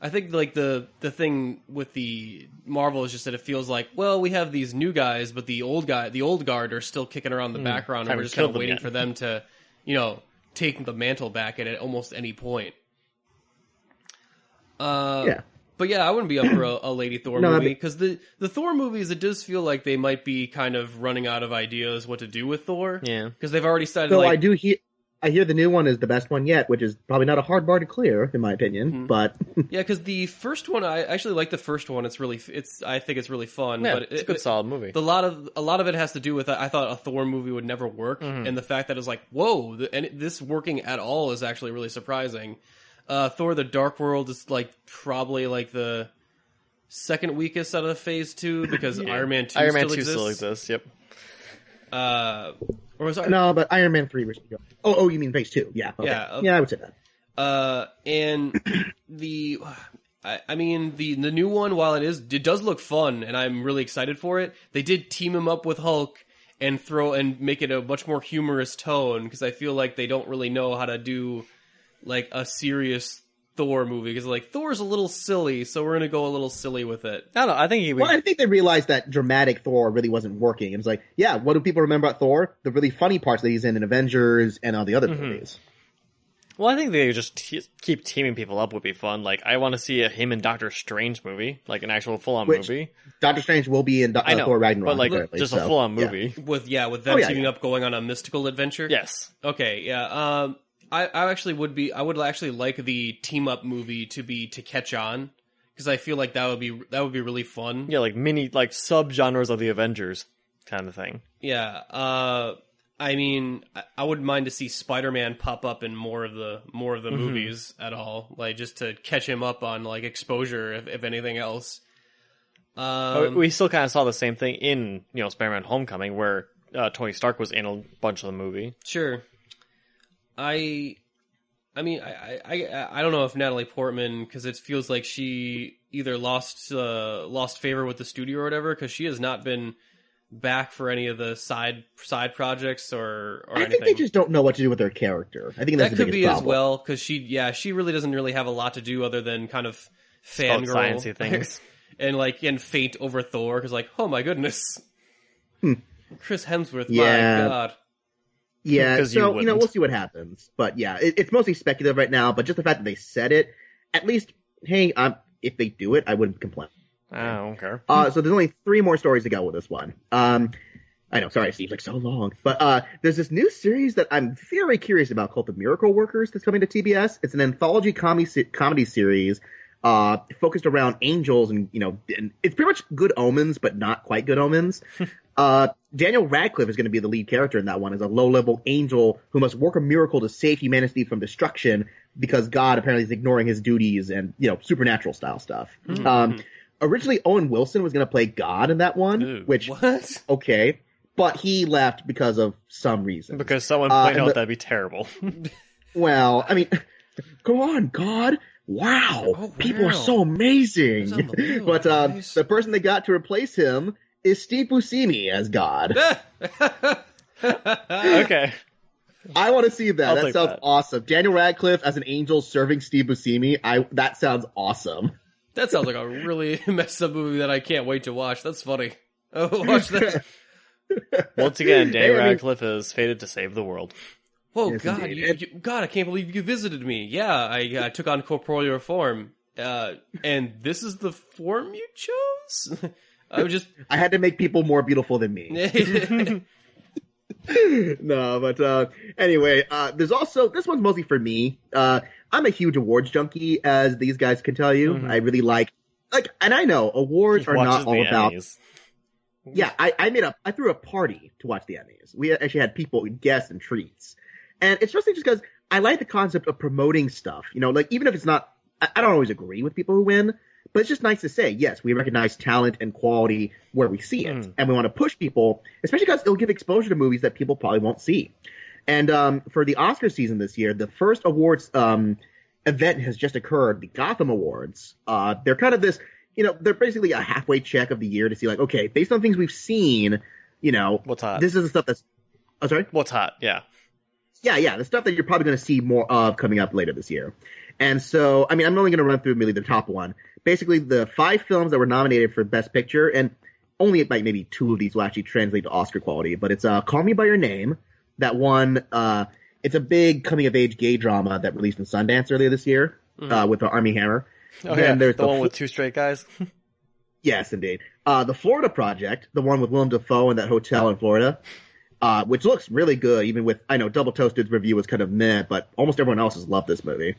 S1: I think like the thing with the Marvel is just that it feels like, well, we have these new guys, but the old guard are still kicking around the background, and we're just kind of waiting for them to, take the mantle back at almost any point.
S3: Yeah.
S1: But yeah, I wouldn't be up for a Lady Thor movie, because the Thor movies, it does feel like they might be kind of running out of ideas what to do with Thor. Yeah. Because they've already started.
S3: So I hear the new one is the best one yet, which is probably not a hard bar to clear, in my opinion. Mm-hmm. But
S1: yeah, because the first one, I actually like the first one. I think it's really fun.
S2: Yeah,
S1: but
S2: it's a good solid movie.
S1: A lot of it has to do with, I thought a Thor movie would never work, and the fact that it's like, whoa, and this working at all is actually really surprising. Thor: The Dark World is like probably like the second weakest out of Phase 2, because Iron Man 2
S2: still exists. Yep.
S1: Or was
S3: No, but Iron Man 3 was good. Oh, you mean Phase 2? Yeah. Okay. Yeah, I would say that.
S1: And I mean the new one, while it does look fun, and I'm really excited for it. They did team him up with Hulk and make it a much more humorous tone, because I feel like they don't really know how to do like a serious Thor movie, because like Thor's a little silly, so we're gonna go a little silly with it.
S2: I don't know. I think
S3: they realized that dramatic Thor really wasn't working. It was like, yeah, what do people remember about Thor? The really funny parts that he's in Avengers and all the other movies.
S2: Well, I think they just keep teaming people up would be fun. Like, I want to see a him and Doctor Strange movie, like an actual full-on movie.
S3: Doctor Strange will be in Thor Ragnarok,
S2: but like just a full-on movie
S1: with them teaming up, going on a mystical adventure.
S2: Yes.
S1: Okay. Yeah. I would actually like the team up movie to catch on, because I feel like that would be really fun.
S2: Yeah, like like sub-genres of the Avengers kind of thing.
S1: Yeah. I mean, I wouldn't mind to see Spider-Man pop up in more of the movies at all, like just to catch him up on like exposure, if anything else.
S2: We still kind of saw the same thing in Spider-Man: Homecoming, where Tony Stark was in a bunch of the movie.
S1: Sure. I mean, I don't know if Natalie Portman, because it feels like she either lost favor with the studio or whatever, because she has not been back for any of the side projects or anything.
S3: I think they just don't know what to do with their character. I think that's
S1: that
S3: the
S1: could be
S3: problem.
S1: as well, because she really doesn't really have a lot to do other than kind of fangirl
S2: sciencey things
S1: and faint over Thor, because like, oh my goodness, Chris Hemsworth,
S3: yeah.
S1: my god.
S3: Yeah, so, we'll see what happens. But yeah, it's mostly speculative right now, but just the fact that they said it, at least, hey, if they do it, I wouldn't complain.
S2: I don't care.
S3: So there's only 3 more stories to go with this one. I know, sorry, it seems like so long. But there's this new series that I'm very curious about called The Miracle Workers that's coming to TBS. It's an anthology comedy series focused around angels, and it's pretty much Good Omens, but not quite Good Omens. Daniel Radcliffe is going to be the lead character in that one, as a low-level angel who must work a miracle to save humanity from destruction because God apparently is ignoring his duties and, supernatural style stuff. Originally, Owen Wilson was going to play God in that one,
S2: Ooh,
S3: which,
S1: What?
S3: okay, but he left because of some reason.
S2: Because someone pointed out that'd be terrible.
S3: Well, I mean, go on, God. Wow. People are so amazing. But the person they got to replace him is Steve Buscemi as God.
S2: Okay.
S3: I want to see that.
S2: I'll
S3: That
S2: take
S3: sounds
S2: that.
S3: awesome. Daniel Radcliffe as an angel serving Steve Buscemi. That sounds awesome.
S1: That sounds like a really messed up movie that I can't wait to watch. That's funny. Oh, watch that.
S2: Once again, Daniel Radcliffe is fated to save the world.
S1: Whoa,
S3: Yes,
S1: God,
S3: indeed.
S1: God, I can't believe you visited me. Yeah, I took on corporeal form. And this is the form you chose?
S3: I had to make people more beautiful than me. No, but anyway, there's also, this one's mostly for me. I'm a huge awards junkie, as these guys can tell you. I really like, and I know awards are not all about.
S2: Emmys.
S3: Yeah, I threw a party to watch the Emmys. We actually had people, guests, and treats, and it's mostly just because I like the concept of promoting stuff. Even if it's not, I don't always agree with people who win. But it's just nice to say, yes, we recognize talent and quality where we see it. And we want to push people, especially because it'll give exposure to movies that people probably won't see. And for the Oscar season this year, the first awards event has just occurred, the Gotham Awards. They're kind of this, they're basically a halfway check of the year to see, okay, based on things we've seen,
S2: what's hot?
S3: This is the stuff that's... Oh, sorry?
S2: What's hot, yeah.
S3: Yeah, the stuff that you're probably going to see more of coming up later this year. And so, I'm only going to run through really the top one. Basically, the 5 films that were nominated for Best Picture, and only maybe 2 of these will actually translate to Oscar quality, but it's Call Me By Your Name, that won, it's a big coming-of-age gay drama that released in Sundance earlier this year, with Armie Hammer.
S2: Oh,
S3: Then
S2: yeah,
S3: there's
S2: the one with 2 straight guys?
S3: Yes, indeed. The Florida Project, the one with Willem Dafoe in that hotel in Florida, which looks really good, even with, I know Double Toasted's review was kind of meh, but almost everyone else has loved this movie.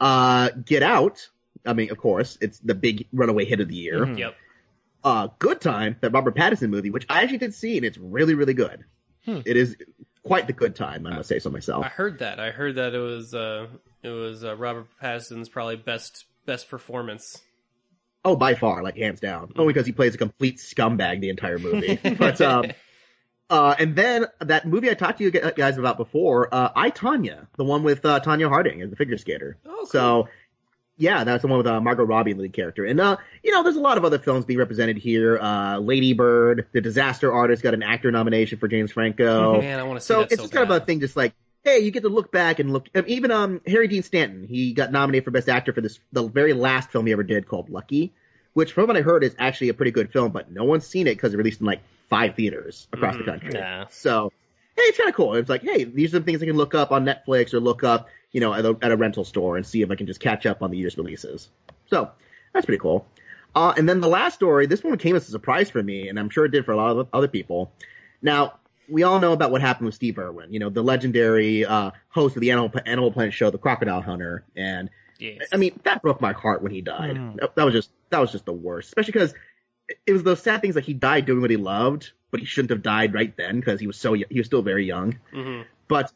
S3: Get Out, of course, it's the big runaway hit of the year.
S1: Yep.
S3: Good Time, that Robert Pattinson movie, which I actually did see, and it's really, really good. It is quite the good time, I must say so myself.
S1: I heard that. It was Robert Pattinson's probably best performance.
S3: Oh, by far, hands down. Only because he plays a complete scumbag the entire movie. But, and then that movie I talked to you guys about before, I, Tonya, the one with Tonya Harding as the figure skater.
S1: Oh, cool.
S3: So, yeah, that's the one with Margot Robbie, the lead character. And, there's a lot of other films being represented here. Lady Bird, The Disaster Artist got an actor nomination for James Franco.
S1: Man, I want to see
S3: so
S1: that
S3: it's just kind of a thing, just hey, you get to look back and look. Even Harry Dean Stanton, he got nominated for Best Actor for the very last film he ever did called Lucky, which from what I heard is actually a pretty good film, but no one's seen it because it released in 5 theaters across the country.
S2: Yeah.
S3: So, hey, it's kind of cool. It's hey, these are the things I can look up on Netflix or look up, at a rental store and see if I can just catch up on the year's releases. So, that's pretty cool. And then the last story, this one came as a surprise for me, and I'm sure it did for a lot of other people. Now, we all know about what happened with Steve Irwin, the legendary host of the Animal Planet show, The Crocodile Hunter. And,
S1: yes.
S3: That broke my heart when he died. That was just the worst, especially because it was those sad things he died doing what he loved, but he shouldn't have died right then because he was still very young. But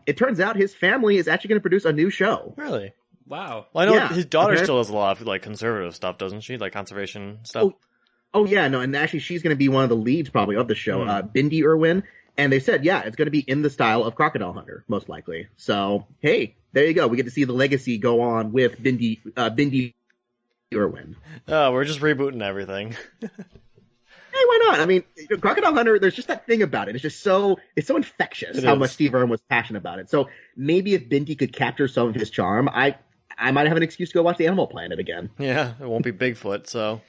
S3: it turns out his family is actually going to produce a new show.
S2: Really?
S1: Wow.
S2: Well, I know
S3: Yeah.
S2: his daughter still does a lot of conservative stuff, doesn't she? Conservation stuff.
S3: Oh yeah, no, and actually she's going to be one of the leads probably of the show, Bindi Irwin. And they said, yeah, it's going to be in the style of Crocodile Hunter, most likely. So, hey, there you go. We get to see the legacy go on with Bindi Irwin.
S2: Oh, we're just rebooting everything.
S3: Hey, why not? Crocodile Hunter, there's just that thing about it. It's so infectious how much Steve Irwin was passionate about it. So maybe if Bindi could capture some of his charm, I might have an excuse to go watch the Animal Planet again.
S2: Yeah, it won't be Bigfoot, so.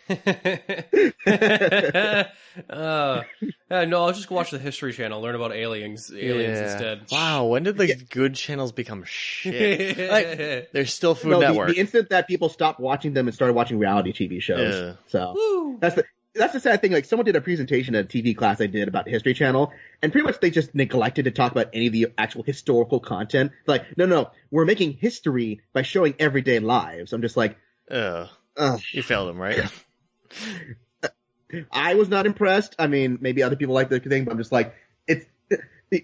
S1: No, I'll just watch the History Channel, learn about aliens instead.
S2: Wow, when did the good channels become shit? There's still Food Network.
S3: The instant that people stopped watching them and started watching reality TV shows.
S2: Yeah.
S3: So that's the sad thing. Someone did a presentation at a TV class I did about the History Channel, and pretty much they just neglected to talk about any of the actual historical content. No, we're making history by showing everyday lives. I'm just
S2: you failed him, right?
S3: I was not impressed. Maybe other people like the thing, but I'm just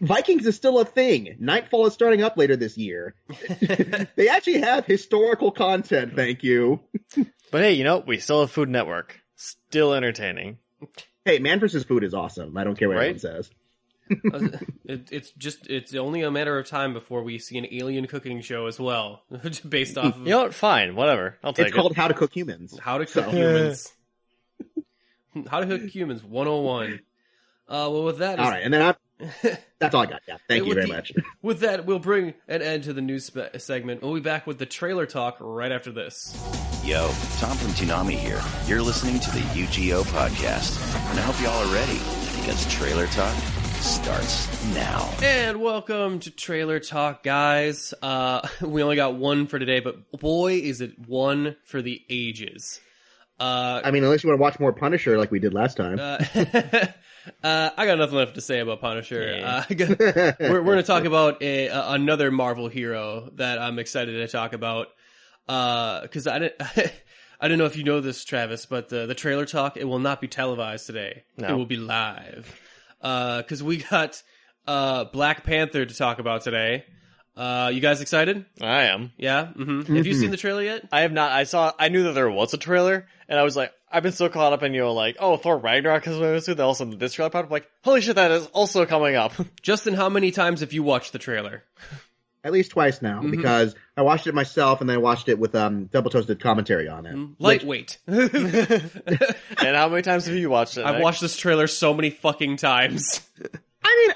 S3: Vikings is still a thing. Nightfall is starting up later this year. They actually have historical content, thank you.
S2: But hey, we still have Food Network. Still entertaining.
S3: Hey, Man vs. Food is awesome. I don't care what anyone says.
S1: It's only a matter of time before we see an alien cooking show as well, based off of...
S2: You know what? Fine. Whatever. I'll take it.
S3: It's called How to Cook Humans.
S1: How to Cook Humans. How to Cook Humans 101. Well, with that...
S3: All right, and then that's all I got. Yeah, thank you very much.
S1: With that, we'll bring an end to the news segment. We'll be back with the trailer talk right after this.
S4: Yo, Tom from Toonami here. You're listening to the UGO podcast. And I hope you all are ready, because Trailer Talk starts now.
S1: And welcome to Trailer Talk, guys. We only got one for today, but boy, is it one for the ages.
S3: I mean, unless you want to watch more Punisher like we did last time.
S1: I got nothing left to say about Punisher. Yeah. We're going to talk about another Marvel hero that I'm excited to talk about. Because I don't know if you know this, Travis, but the trailer talk, it will not be televised today. No. It will be live. Because we got Black Panther to talk about today. You guys excited?
S2: I am.
S1: Yeah? Mm-hmm. Have you seen the trailer yet?
S2: I have not. I knew that there was a trailer, and I was like, I've been so caught up in, Thor Ragnarok is what I was doing. Also, this trailer popped up, like, holy shit, that is also coming up.
S1: Justin, how many times have you watched the trailer?
S3: At least twice now, because I watched it myself, and then I watched it with double toasted commentary on it.
S1: Lightweight.
S2: And how many times have you watched it, Nick?
S1: I've watched this trailer so many fucking times.
S3: I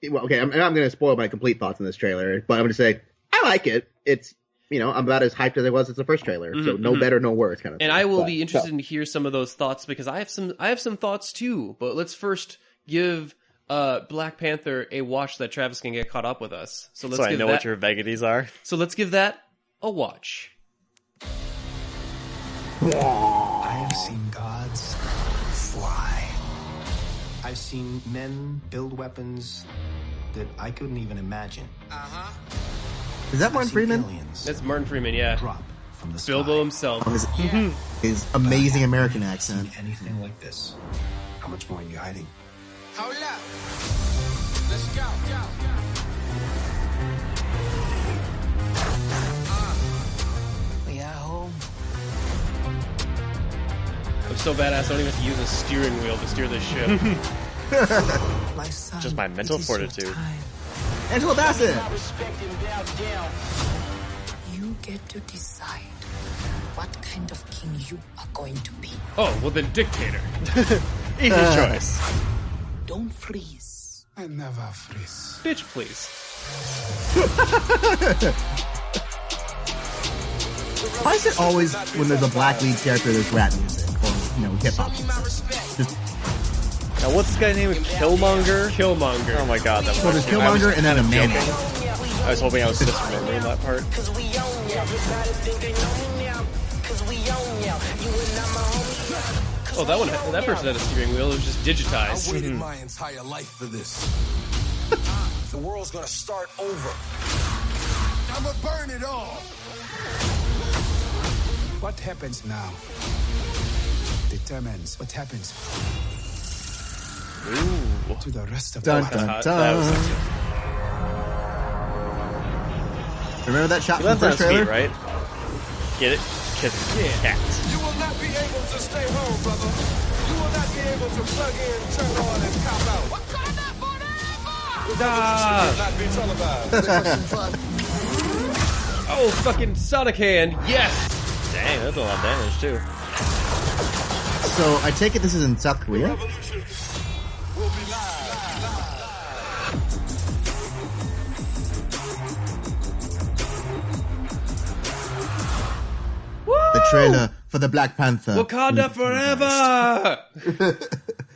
S3: mean, well, okay, I'm going to spoil my complete thoughts on this trailer, but I'm going to say, I like it. It's, I'm about as hyped as I was as the first trailer, so no better, no worse kind of thing.
S1: And I will be interested to hear some of those thoughts, because I have some thoughts too, but let's first give Black Panther a watch that Travis can get caught up with us. So
S2: I know what your vagaries are.
S1: So let's give that a watch.
S5: I have seen gods fly. I've seen men build weapons that I couldn't even imagine.
S3: Is that Martin Freeman?
S1: That's Martin Freeman, yeah.
S5: Drop from the sky.
S1: Bilbo himself.
S6: His amazing American accent.
S5: Anything like this? How much more are you hiding?
S7: Hold up. Let's go.
S5: We are home.
S1: I'm so badass, I don't even have to use a steering wheel to steer this ship.
S5: My son,
S2: just my mental fortitude.
S6: Angela Bassett!
S8: You get to decide what kind of king you are going to be.
S1: Oh, well then dictator.
S2: Easy choice.
S8: Don't freeze.
S7: I never freeze.
S1: Bitch, please.
S6: Why is it always, when there's a black lead character, there's rap music? Or, hip-hop music?
S2: Now, what's this guy's name? Killmonger?
S1: Killmonger.
S2: Oh my god, that was...
S6: So there's Killmonger and then a man.
S2: I was hoping I was just remembering that part.
S1: Oh, that person had a steering wheel. It was just digitized.
S7: I waited my entire life for this. The world's gonna start over. I'ma burn it all. What happens now determines what happens to the rest of
S6: Dun,
S7: the
S6: dun,
S7: world.
S6: dun. Remember that shot
S2: He
S6: from the
S2: lands on
S6: first
S2: his
S6: trailer?
S2: feet, right? Get it? Kiss cat.
S7: You will not be able to stay home, brother. You will not be able to plug in, turn on, and cop out. Wakanda forever! Not be televised.
S1: Oh, fucking Sonic hand. Yes!
S2: Dang, that's a lot of damage, too.
S6: So, I take it this is in South Korea?
S7: Revolution will be live.
S6: The trailer for the Black Panther.
S1: Wakanda forever!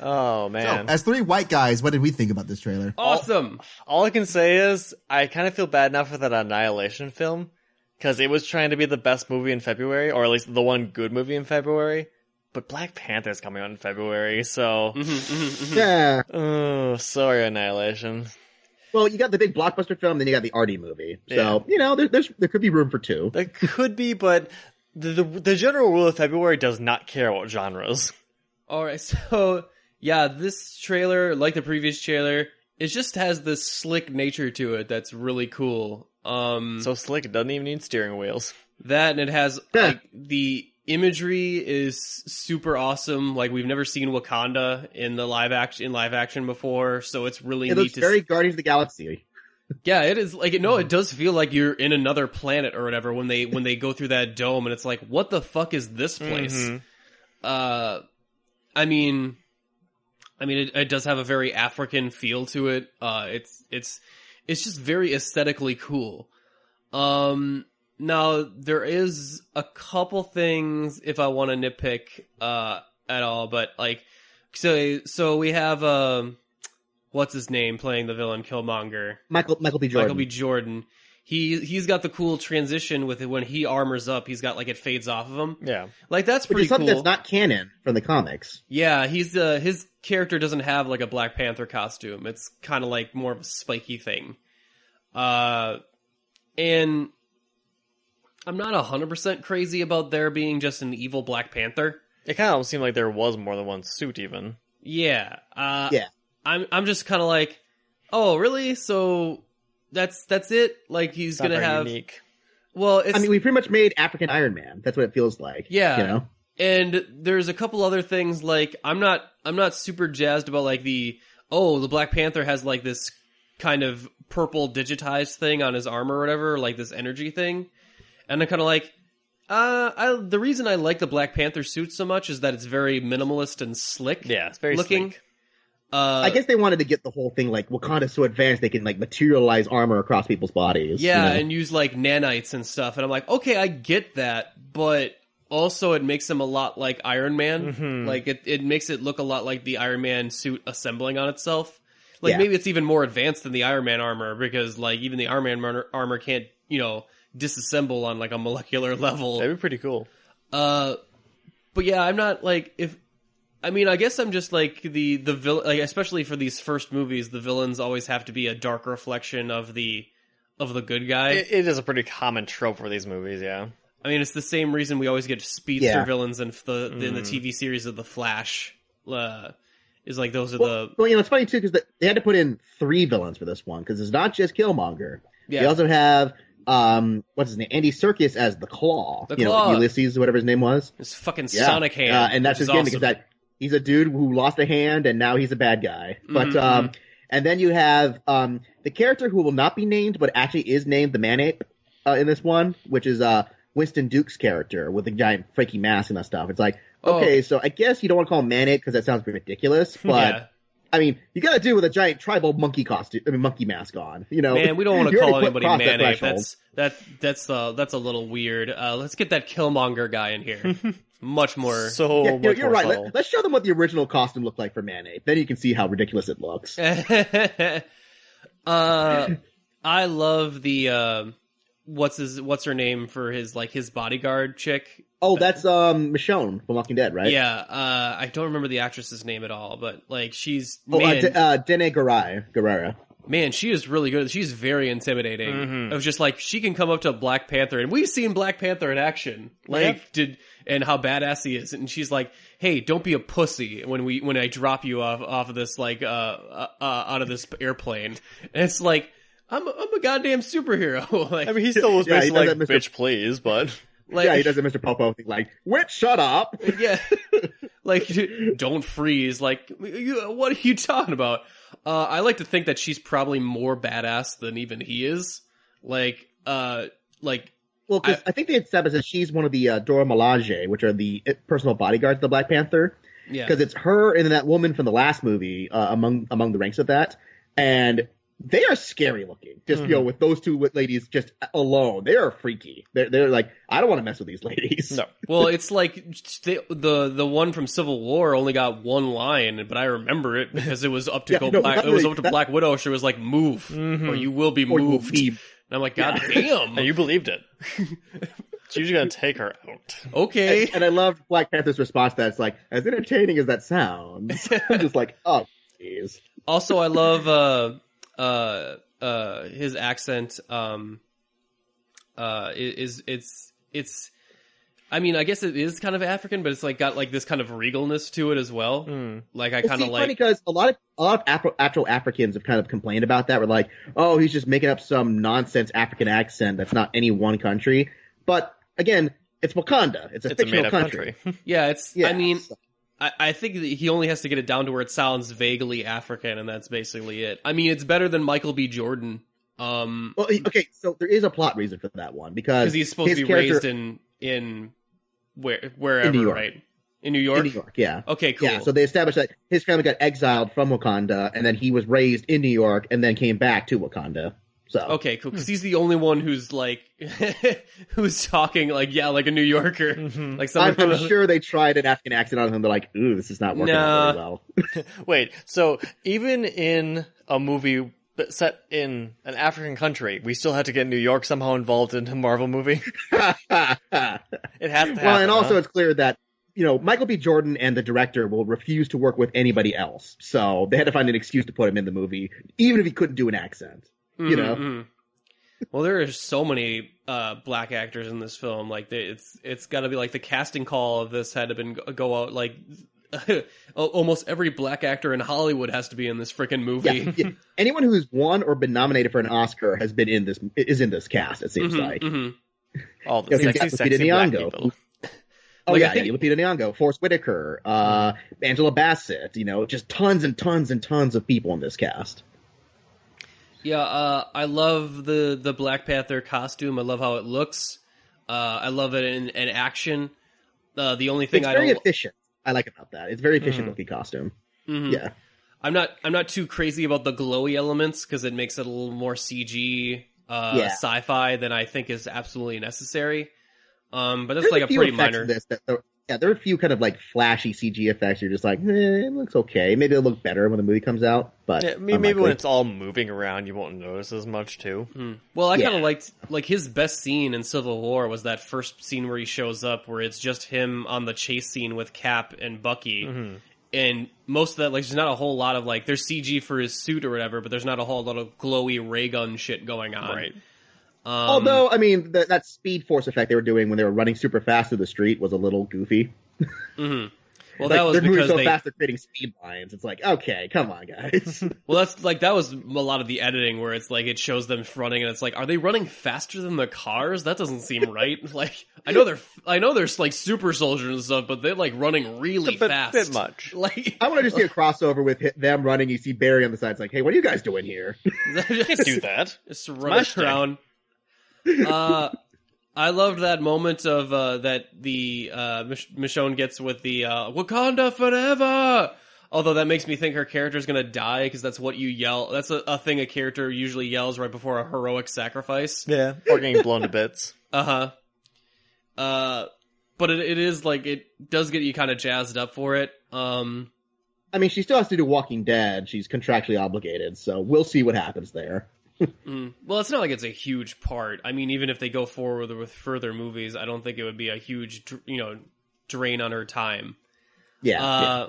S2: Oh, man.
S6: So, as three white guys, what did we think about this trailer?
S1: Awesome.
S2: All I can say is, I kind of feel bad now for that Annihilation film, because it was trying to be the best movie in February, or at least the one good movie in February, but Black Panther is coming out in February, so...
S3: Yeah.
S2: Oh, sorry, Annihilation.
S3: Well, you got the big blockbuster film, then you got the arty movie. So, there could be room for two.
S2: There could be, but the general rule of February does not care about genres.
S1: Alright, so, yeah, this trailer, like the previous trailer, it just has this slick nature to it that's really cool.
S2: So slick, it doesn't even need steering wheels.
S1: That, and it has like the imagery is super awesome. Like we've never seen Wakanda in the live action before, so it's really
S3: It
S1: neat.
S3: looks very Guardians of the Galaxy.
S1: Yeah, it is like it does feel like you're in another planet or whatever when they go through that dome, and it's like, what the fuck is this place? I mean, it does have a very African feel to it. It's just very aesthetically cool. Now there is a couple things if I want to nitpick at all, but like so we have what's his name playing the villain Killmonger?
S3: Michael B. Jordan.
S1: Michael B. Jordan. He's got the cool transition with it when he armors up. He's got like it fades off of him.
S2: Yeah,
S1: like that's
S3: Which
S1: pretty
S3: is something
S1: cool.
S3: that's not canon from the comics.
S1: Yeah, he's his character doesn't have like a Black Panther costume. It's kind of like more of a spiky thing. And I'm not 100% crazy about there being just an evil Black Panther.
S2: it kind of seemed like there was more than one suit, even.
S1: Yeah.
S3: Yeah.
S1: I'm just kind of like, oh, really? So that's it? Like he's
S2: Not
S1: gonna
S2: very
S1: have.
S2: unique.
S1: Well, it's,
S3: I mean, we pretty much made African Iron Man. That's what it feels like.
S1: Yeah.
S3: You know?
S1: And there's a couple other things like I'm not super jazzed about like the Black Panther has like this kind of purple digitized thing on his armor or whatever, like this energy thing. And I'm kind of like, the reason I like the Black Panther suit so much is that it's very minimalist and slick.
S2: Yeah, it's very
S1: looking.
S2: sleek.
S3: I guess they wanted to get the whole thing like Wakanda's so advanced they can like materialize armor across people's bodies.
S1: Yeah,
S3: you know?
S1: and use like nanites and stuff. And I'm like, okay, I get that, but also it makes him a lot like Iron Man.
S2: Mm-hmm.
S1: Like it makes it look a lot like the Iron Man suit assembling on itself. Like
S3: Yeah.
S1: maybe it's even more advanced than the Iron Man armor because like even the Iron Man armor can't, disassemble on like a molecular level.
S2: That'd be pretty cool.
S1: But yeah, I'm not like I guess I'm just like the villain, like especially for these first movies, the villains always have to be a dark reflection of the good guy.
S2: It is a pretty common trope for these movies, yeah.
S1: I mean, it's the same reason we always get speedster
S3: Yeah.
S1: villains in the TV series of The Flash. Is like those are
S3: Well, it's funny too because they had to put in 3 villains for this one because it's not just Killmonger.
S1: Yeah.
S3: They also have what's his name, Andy Serkis as the Claw.
S1: The Claw.
S3: Ulysses, whatever his name was.
S1: this fucking
S3: Yeah.
S1: Sonic hand,
S3: and that's
S1: which
S3: his
S1: is
S3: gimmick.
S1: awesome.
S3: Is that he's a dude who lost a hand and now he's a bad guy. But
S1: Mhm.
S3: and then you have the character who will not be named but actually is named the Man-Ape in this one, which is Winston Duke's character with the giant freaky mask and that stuff. It's like, okay, so I guess you don't want to call him Man-Ape because that sounds ridiculous, but
S1: Yeah.
S3: I mean, you got to do it with a giant tribal monkey monkey mask on.
S1: Man, we don't want to
S3: You already
S1: call anybody
S3: crossed that
S1: Man-Ape.
S3: threshold.
S1: That's a little weird. Let's get that Killmonger guy in here. Much more.
S2: So
S3: Yeah,
S2: much
S3: you're
S2: more
S3: right.
S2: subtle.
S3: Let's show them what the original costume looked like for Man-Ape. Then you can see how ridiculous it looks.
S1: I love the what's her name for his bodyguard chick.
S3: Oh, that's Michonne from Walking Dead, right?
S1: Yeah, I don't remember the actress's name at all, but like she's
S3: Oh,
S1: man,
S3: Dene Guerrera.
S1: man, she is really good. She's very intimidating.
S2: Mm-hmm.
S1: It was just like she can come up to Black Panther, and we've seen Black Panther in action, and how badass he is. And she's like, "Hey, don't be a pussy when I drop you off of this out of this airplane." And it's like I'm a goddamn superhero. Like,
S2: I mean, he still was
S3: Yeah, he
S2: basically
S3: does
S2: like,
S3: that, Mr.
S2: bitch, please, but...
S1: like,
S3: Yeah, he does a Mr. Popo thing like, "Witch, shut up."
S1: yeah, like don't freeze. Like, what are you talking about? I like to think that she's probably more badass than even he is. Like,
S3: Well, because I think they established that she's one of the Dora Milaje, which are the personal bodyguards of the Black Panther.
S1: yeah,
S3: Because it's her and then that woman from the last movie among the ranks of that, and they are scary looking. Just with those two ladies just alone, they are freaky. They're like, I don't want to mess with these ladies.
S2: No.
S1: well, it's like the one from Civil War only got one line, but I remember it because it was up to
S3: Yeah,
S1: It was up to Black Widow. She was like, "Move, or you will be
S3: Or you will
S1: moved."
S3: be-
S1: And I'm like, God damn.
S2: And you believed it. She's usually gonna take her out.
S1: Okay.
S3: And I loved Black Panther's response to that. It's like, as entertaining as that sounds. I'm just like, oh, jeez.
S1: Also, I love his accent. It's I mean, I guess it is kind of African, but it's like got like this kind of regalness to it as well. Like I kind of like
S3: funny because a lot of actual Africans have kind of complained about that. We're like, oh, he's just making up some nonsense African accent that's not any one country. But again, it's Wakanda. It's a fictional country.
S1: Yeah, I mean, I think that he only has to get it down to where it sounds vaguely African, and that's basically it. I mean, it's better than Michael B. Jordan.
S3: Well, okay, so there is a plot reason for that one because
S1: he's supposed to be raised in wherever,
S3: in New York.
S1: right? In New York?
S3: In New York, yeah.
S1: Okay, cool.
S3: Yeah, so they established that his family got exiled from Wakanda, and then he was raised in New York, and then came back to Wakanda. So
S1: okay, cool. Because he's the only one who's like, who's talking like a New Yorker. Like
S3: I'm sure they tried an African accent on him. They're like, ooh, this is not working out very well.
S2: Wait, so even in a movie set in an African country, we still had to get New York somehow involved in a Marvel movie? It has to happen.
S3: Well, and also it's clear that, Michael B. Jordan and the director will refuse to work with anybody else. So they had to find an excuse to put him in the movie, even if he couldn't do an accent.
S1: Well, there are so many black actors in this film. Like it's got to be like the casting call of this had to go out like almost every black actor in Hollywood has to be in this freaking movie.
S3: Yeah. Anyone who's won or been nominated for an Oscar is in this cast. It seems like
S2: all the sexy black people.
S3: Oh, like, yeah, Lupita Nyong'o, Forrest Whitaker, Angela Bassett, just tons and tons and tons of people in this cast.
S1: Yeah, I love the Black Panther costume. I love how it looks. I love it in action. The only thing
S3: it's very efficient. I like about that. It's very efficient looking costume. Yeah. I'm
S1: not too crazy about the glowy elements because it makes it a little more CG sci-fi than I think is absolutely necessary. But that's like a pretty minor.
S3: There are a few kind of like flashy CG effects. You're just like, it looks okay. Maybe it'll look better when the movie comes out. But
S2: maybe when it's all moving around, you won't notice as much too.
S1: Well, I kind of liked like his best scene in Civil War was that first scene where he shows up, where it's just him on the chase scene with Cap and Bucky. And most of that, like, there's not a whole lot of like, there's CG for his suit or whatever, but there's not a whole lot of glowy ray gun shit going on.
S2: Right.
S3: Although, I mean, that Speed Force effect they were doing when they were running super fast through the street was a little goofy.
S1: Well,
S3: like,
S1: that was
S3: they're
S1: because
S3: moving so fast they're creating speed lines. It's like, okay, come on, guys.
S1: Well, that was a lot of the editing where it's like it shows them running, and it's like, are they running faster than the cars? That doesn't seem right. Like, I know there's like super soldiers and stuff, but they're like running really fast.
S2: Bit much.
S1: Like,
S3: I want to just see a crossover with them running. You see Barry on the side. It's like, hey, what are you guys doing here?
S2: Can't do that.
S1: Just running around. I loved that moment of that the Michonne gets with the Wakanda forever. Although that makes me think her character's gonna die because that's what you yell. That's a thing a character usually yells right before a heroic sacrifice.
S2: Yeah, or getting blown to bits.
S1: But it is like it does get you kind of jazzed up for it.
S3: I mean, she still has to do Walking Dead. She's contractually obligated, so we'll see what happens there.
S1: Well, it's not like it's a huge part. I mean, even if they go forward with further movies, I don't think it would be a huge, drain on her time.
S3: Yeah.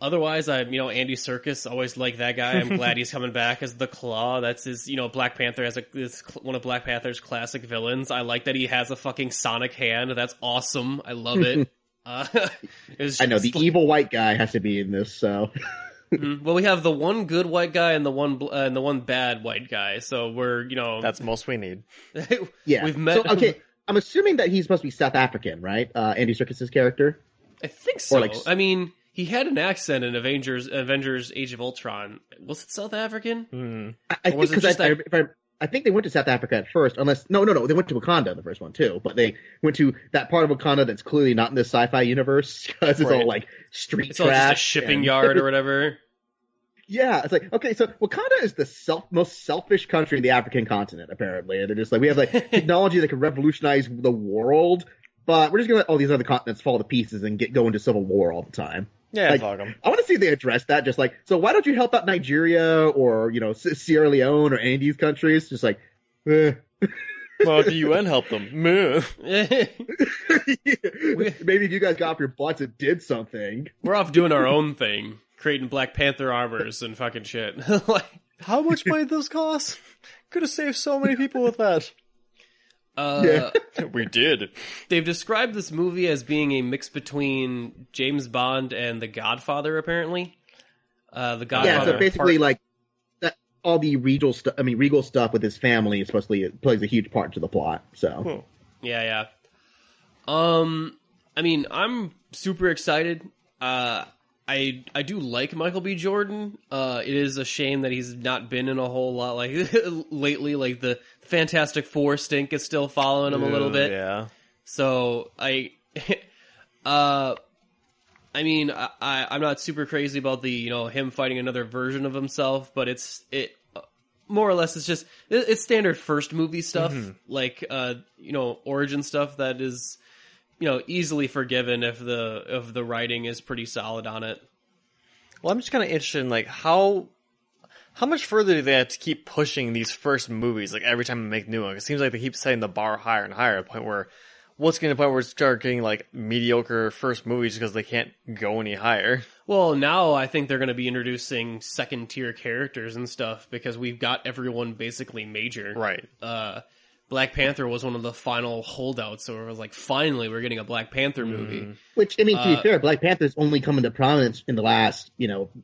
S1: Otherwise, Andy Serkis, always like that guy. I'm glad he's coming back as the Claw. That's his, Black Panther is one of Black Panther's classic villains. I like that he has a fucking sonic hand. That's awesome. I love it.
S3: I know the evil white guy has to be in this, so.
S1: Well, we have the one good white guy and the one bad white guy. So we're,
S2: that's most we need.
S3: Yeah.
S1: We've met.
S3: So, okay, I'm assuming that he's supposed to be South African, right? Andy Serkis' character.
S1: I think so. I mean, he had an accent in Avengers: Age of Ultron. Was it South African?
S3: I think because I think they went to South Africa at first, unless no, they went to Wakanda the first one too, but they went to that part of Wakanda that's clearly not in this sci-fi universe because it's all like street
S1: trash, all just a shipping yard or whatever.
S3: Yeah, it's like, okay, so Wakanda is the most selfish country in the African continent. Apparently, they're just like, we have like technology that can revolutionize the world, but we're just gonna let all these other continents fall to pieces and go into civil war all the time.
S2: Yeah,
S3: like, I want to see if they address that. Just like, so why don't you help out Nigeria or Sierra Leone or any of these countries? Just like,
S2: well, the UN helped them.
S3: Maybe if you guys got off your butts and did something.
S1: We're off doing our own thing, creating Black Panther armors and fucking shit.
S2: Like, how much might this cost? Could have saved so many people with that. We did.
S1: They've described this movie as being a mix between James Bond and The Godfather, apparently. The Godfather.
S3: Yeah, so basically, like, that, all the regal stuff with his family is supposedly plays a huge part to the plot. So,
S1: Yeah. I mean, I'm super excited. I do like Michael B. Jordan. It is a shame that he's not been in a whole lot like lately. Like the Fantastic Four stink is still following him a little bit.
S2: Yeah.
S1: So I mean, I'm not super crazy about the him fighting another version of himself, but it more or less it's standard first movie stuff, like origin stuff that is easily forgiven if the writing is pretty solid on it.
S2: Well, I'm just kind of interested in like how much further do they have to keep pushing these first movies? Like every time they make new ones, it seems like they keep setting the bar higher and higher. To the point where what's getting to the point where it's start getting like mediocre first movies because they can't go any higher.
S1: Well, now I think they're going to be introducing second tier characters and stuff because we've got everyone basically major.
S2: Right.
S1: Black Panther was one of the final holdouts, so it was like, finally, we're getting a Black Panther movie.
S3: Which, I mean, to be fair, Black Panther's only come into prominence in the last,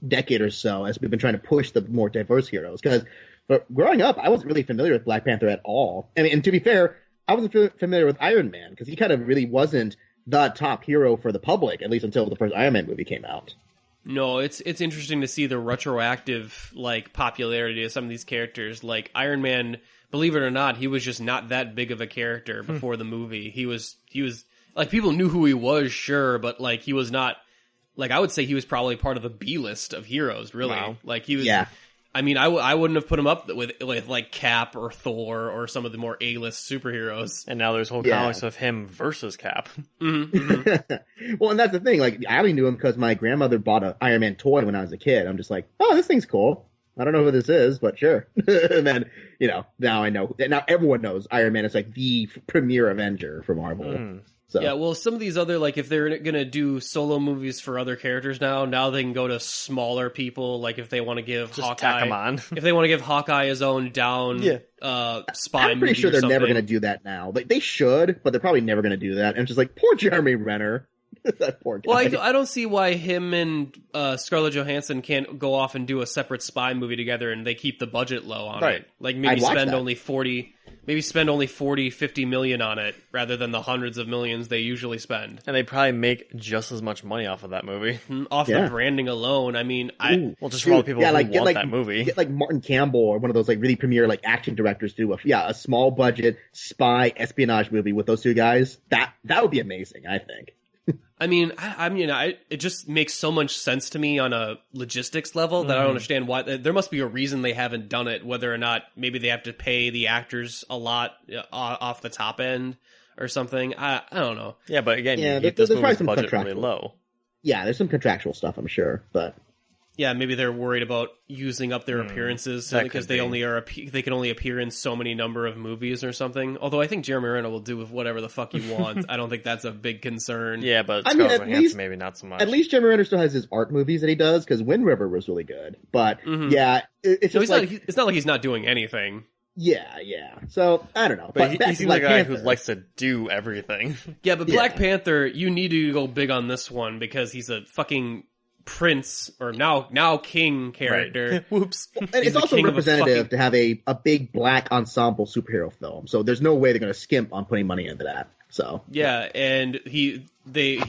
S3: decade or so as we've been trying to push the more diverse heroes. Because growing up, I wasn't really familiar with Black Panther at all. I mean, and to be fair, I wasn't familiar with Iron Man because he kind of really wasn't the top hero for the public, at least until the first Iron Man movie came out.
S1: No, it's interesting to see the retroactive popularity of some of these characters. Like Iron Man, believe it or not, he was just not that big of a character before the movie. He was like, people knew who he was, sure, but like he was not, like, I would say he was probably part of the B list of heroes, really.
S2: Wow.
S1: Like he was.
S3: Yeah.
S1: I mean, I wouldn't have put him up with like Cap or Thor or some of the more A-list superheroes.
S2: And now there's whole comics of him versus Cap.
S3: Well, and that's the thing. Like, I only knew him because my grandmother bought an Iron Man toy when I was a kid. I'm just like, oh, this thing's cool. I don't know who this is, but sure. And then, now I know. Now everyone knows Iron Man is like the premier Avenger for Marvel. So.
S1: Yeah, well, some of these other, like, if they're going to do solo movies for other characters now they can go to smaller people. Like, if they want to give
S2: Just
S1: Hawkeye,
S2: tack him on.
S1: if they want to give Hawkeye his own down spy movie,
S3: I'm pretty sure they're
S1: or
S3: never
S1: something.
S3: going to do that now. Like, they should, but they're probably never going to do that. And it's just like, poor Jeremy Renner. That poor guy.
S1: Well, I don't see why him and Scarlett Johansson can't go off and do a separate spy movie together and they keep the budget low on it. Like, maybe
S3: I'd watch
S1: spend
S3: that.
S1: only 40-50 million on it rather than the hundreds of millions they usually spend.
S2: And they probably make just as much money off of that movie.
S1: Off the branding alone. I mean,
S2: Well, just for all the people who
S3: get,
S2: want
S3: like,
S2: that movie.
S3: Get like Martin Campbell or one of those like really premier like action directors to do a small budget spy espionage movie with those two guys. That would be amazing, I think.
S1: I mean, it just makes so much sense to me on a logistics level that I don't understand why. There must be a reason they haven't done it, whether or not maybe they have to pay the actors a lot off the top end or something. I don't know.
S2: Yeah, but again,
S3: Yeah,
S2: you keep
S3: there's
S2: this
S3: probably
S2: movie's
S3: some
S2: budget really
S3: contractual.
S2: low.
S3: Yeah, there's some contractual stuff, I'm sure, but
S1: Yeah, maybe they're worried about using up their appearances
S2: that
S1: because
S2: could
S1: they
S2: be.
S1: only they can only appear in so many number of movies or something. Although I think Jeremy Renner will do with whatever the fuck he wants. I don't think that's a big concern.
S2: Yeah, but
S3: I mean,
S2: Scarlett
S3: at
S2: Johansson
S3: least-
S2: maybe not so much.
S3: at least Jeremy Renner still has his art movies that he does because Wind River was really good. But yeah, it's
S1: No,
S3: just like
S1: it's not like he's not doing anything.
S3: yeah. So I don't know.
S2: But he
S3: back to
S2: seems
S3: Black
S2: like a guy
S3: Panther.
S2: who likes to do everything.
S1: Yeah, but
S3: Yeah.
S1: Black Panther, you need to go big on this one because he's a fucking prince or now king character.
S2: Whoops.
S3: And
S1: He's
S3: it's
S1: the
S3: also
S1: king of a
S3: representative
S1: fucking-
S3: to have a big black ensemble superhero film. So there's no way they're going to skimp on putting money into that. So
S1: Yeah, and he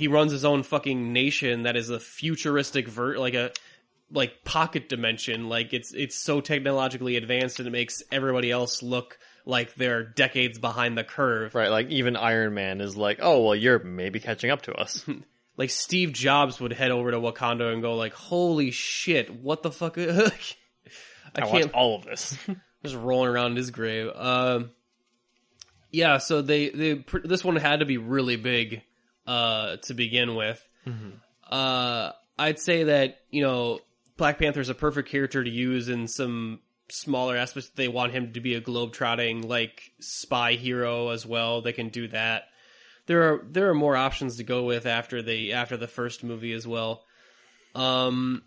S1: runs his own fucking nation that is a futuristic like pocket dimension. Like it's so technologically advanced and it makes everybody else look like they're decades behind the curve.
S2: Right, like even Iron Man is like, oh, well, you're maybe catching up to us.
S1: Like Steve Jobs would head over to Wakanda and go like, "Holy shit, what the fuck?" I
S2: watch
S1: can't
S2: all of this.
S1: just rolling around in his grave. Yeah, so this one had to be really big to begin with. I'd say that Black Panther is a perfect character to use in some smaller aspects. They want him to be a globetrotting like spy hero as well. They can do that. There are more options to go with after the first movie as well. And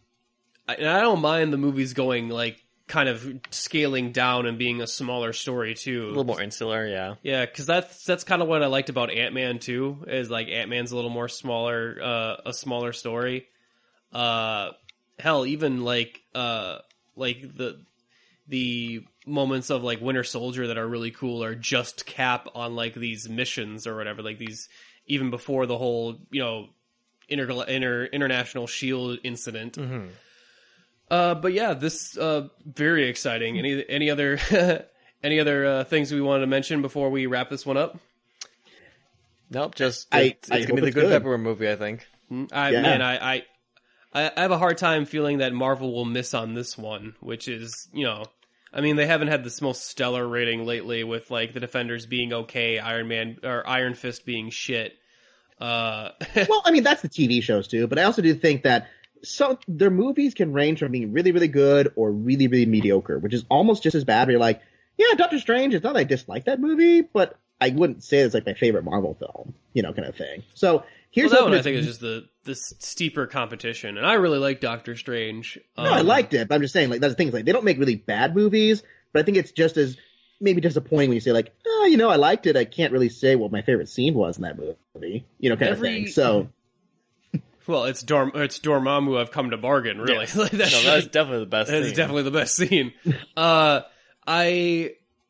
S1: I don't mind the movies going like kind of scaling down and being a smaller story too.
S2: A little more insular, yeah.
S1: Yeah, because that's kind of what I liked about Ant-Man too. Is like Ant-Man's a little more smaller, a smaller story. Hell, even like the moments of like Winter Soldier that are really cool are just Cap on like these missions or whatever. Like these even before the whole international Shield incident.
S2: Mm-hmm.
S1: But yeah, this very exciting. Any other things we wanted to mention before we wrap this one up?
S2: Nope, just
S3: I
S2: it's gonna
S3: hope
S2: be the
S3: it's
S2: good
S3: good.
S2: February movie, I think.
S1: I have a hard time feeling that Marvel will miss on this one, which is, I mean, they haven't had this most stellar rating lately with like the Defenders being okay, Iron Fist being shit.
S3: Well, I mean, that's the TV shows too, but I also do think that their movies can range from being really, really good or really, really mediocre, which is almost just as bad where you're like, yeah, Doctor Strange, it's not that I dislike that movie, but I wouldn't say it's like my favorite Marvel film, kind of thing. So here's
S1: that one I think is just the steeper competition, and I really like Doctor Strange.
S3: No, I liked it, but I'm just saying, like, that's the thing, like, they don't make really bad movies, but I think it's just as maybe disappointing when you say, like, I liked it, I can't really say what my favorite scene was in that movie, kind of thing, so...
S1: Well, it's Dormammu I've come to bargain, really.
S2: Yes.
S1: Like,
S2: that's definitely the best scene.
S1: That's definitely the best scene.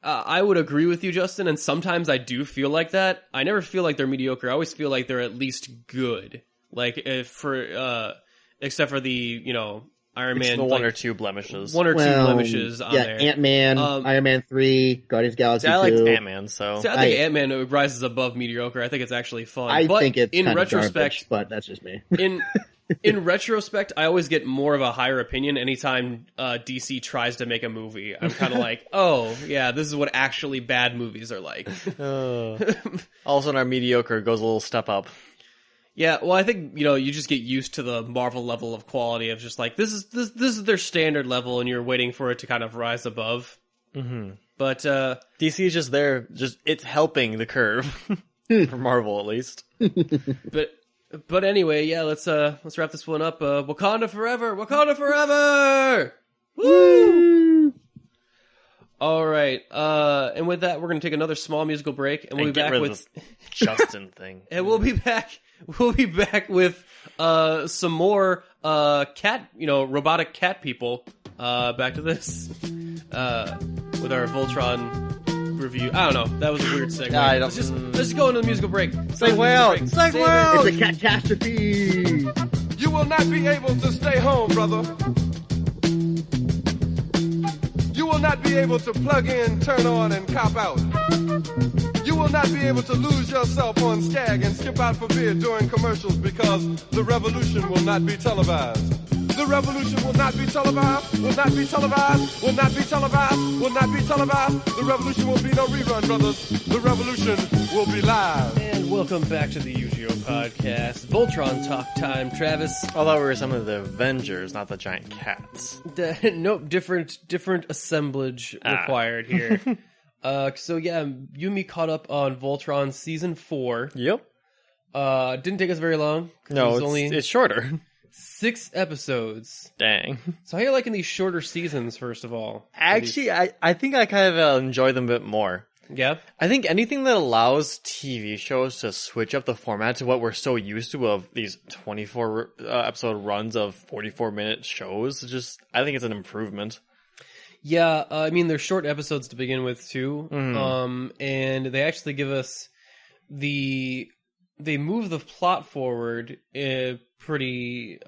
S1: I would agree with you, Justin, and sometimes I do feel like that. I never feel like they're mediocre. I always feel like they're at least good. Like, except for the, Iron Man.
S2: The one or two blemishes.
S1: One or two blemishes on there.
S3: Ant-Man, Iron Man 3, Guardians of the Galaxy 2.
S2: I like Ant-Man, so...
S1: See, I think Ant-Man rises above mediocre. I think it's actually fun.
S3: I think it's
S1: in
S3: kind
S1: retrospect,
S3: of garbage, but that's just me.
S1: In retrospect, I always get more of a higher opinion anytime DC tries to make a movie. I'm kind of like, oh, yeah, this is what actually bad movies are like.
S2: All of a sudden our mediocre goes a little step up.
S1: Yeah, well, I think, you just get used to the Marvel level of quality of just like, this is their standard level, and you're waiting for it to kind of rise above.
S2: Mm-hmm.
S1: But
S2: DC is just there, it's helping the curve. For Marvel, at least.
S1: But anyway, yeah, let's wrap this one up. Wakanda forever! Wakanda forever! Woo! All right. And with that, we're going to take another small musical break, and we'll be back with
S2: Justin thing.
S1: And we'll be back with some more robotic cat people. Back to this with our Voltron review. I don't know. That was a weird segue. Let's just go into the musical break.
S2: Segue out.
S3: It's a catastrophe.
S7: You will not be able to stay home, brother. You will not be able to plug in, turn on, and cop out. You will not be able to lose yourself on Skag and skip out for beer during commercials because the revolution will not be televised. The revolution will not be televised, will not be televised, will not be televised, will not be televised. The revolution will be no rerun, brothers. The revolution will be live.
S1: And welcome back to the UGO podcast. Voltron talk time, Travis.
S2: I thought we were some of the Avengers, not the giant cats.
S1: Nope, different assemblage required here. So yeah, Yumi caught up on Voltron season 4.
S2: Yep.
S1: Didn't take us very long.
S2: No, it's shorter.
S1: 6 episodes.
S2: Dang.
S1: So how are you liking these shorter seasons, first of all?
S2: Actually, I think I kind of enjoy them a bit more.
S1: Yeah?
S2: I think anything that allows TV shows to switch up the format to what we're so used to of these 24 episode runs of 44-minute shows, I think it's an improvement.
S1: Yeah, I mean, they're short episodes to begin with, too.
S2: Mm-hmm.
S1: And they actually give us they move the plot forward pretty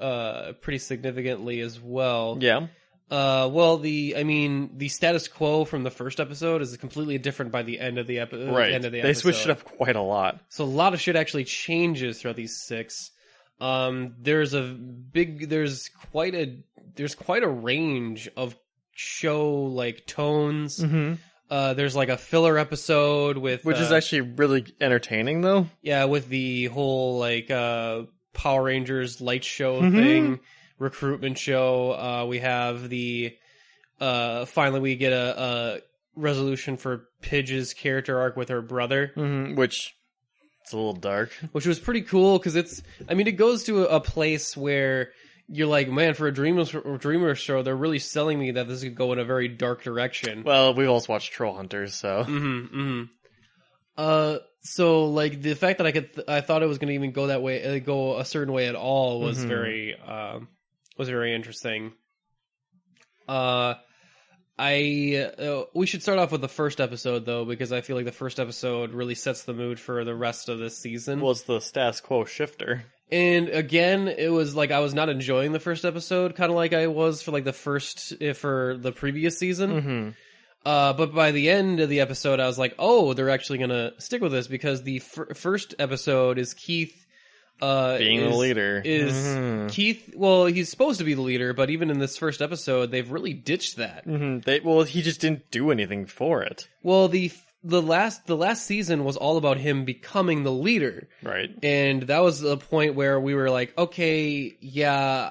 S1: significantly as well.
S2: Yeah.
S1: Well, the status quo from the first episode is completely different by the end of the episode.
S2: Right. They switched it up quite a lot.
S1: So a lot of shit actually changes throughout these 6. There's quite a range of show like tones.
S2: Mm-hmm.
S1: There's like a filler episode which
S2: is actually really entertaining though.
S1: Yeah, with the whole like Power Rangers light show thing, recruitment show. We have the finally we get a resolution for Pidge's character arc with her brother,
S2: which it's a little dark,
S1: which was pretty cool because it goes to a place where you're like, man, for a Dreamers show, they're really selling me that this could go in a very dark direction.
S2: Well, we've also watched Troll Hunters, so.
S1: So like the fact that I thought it was going to even go that way, go a certain way at all, was very interesting. We should start off with the first episode though, because I feel like the first episode really sets the mood for the rest of this season.
S2: Well, it's the status quo shifter.
S1: And again, it was like I was not enjoying the first episode, kind of like I was for like for the previous season. But by the end of the episode, I was like, oh, they're actually gonna stick with this, because the first episode is Keith
S2: being the leader.
S1: Keith? Well, he's supposed to be the leader, but even in this first episode, they've really ditched that.
S2: He just didn't do anything for it.
S1: Well, the last season was all about him becoming the leader,
S2: right? And
S1: that was the point where we were like, okay, yeah,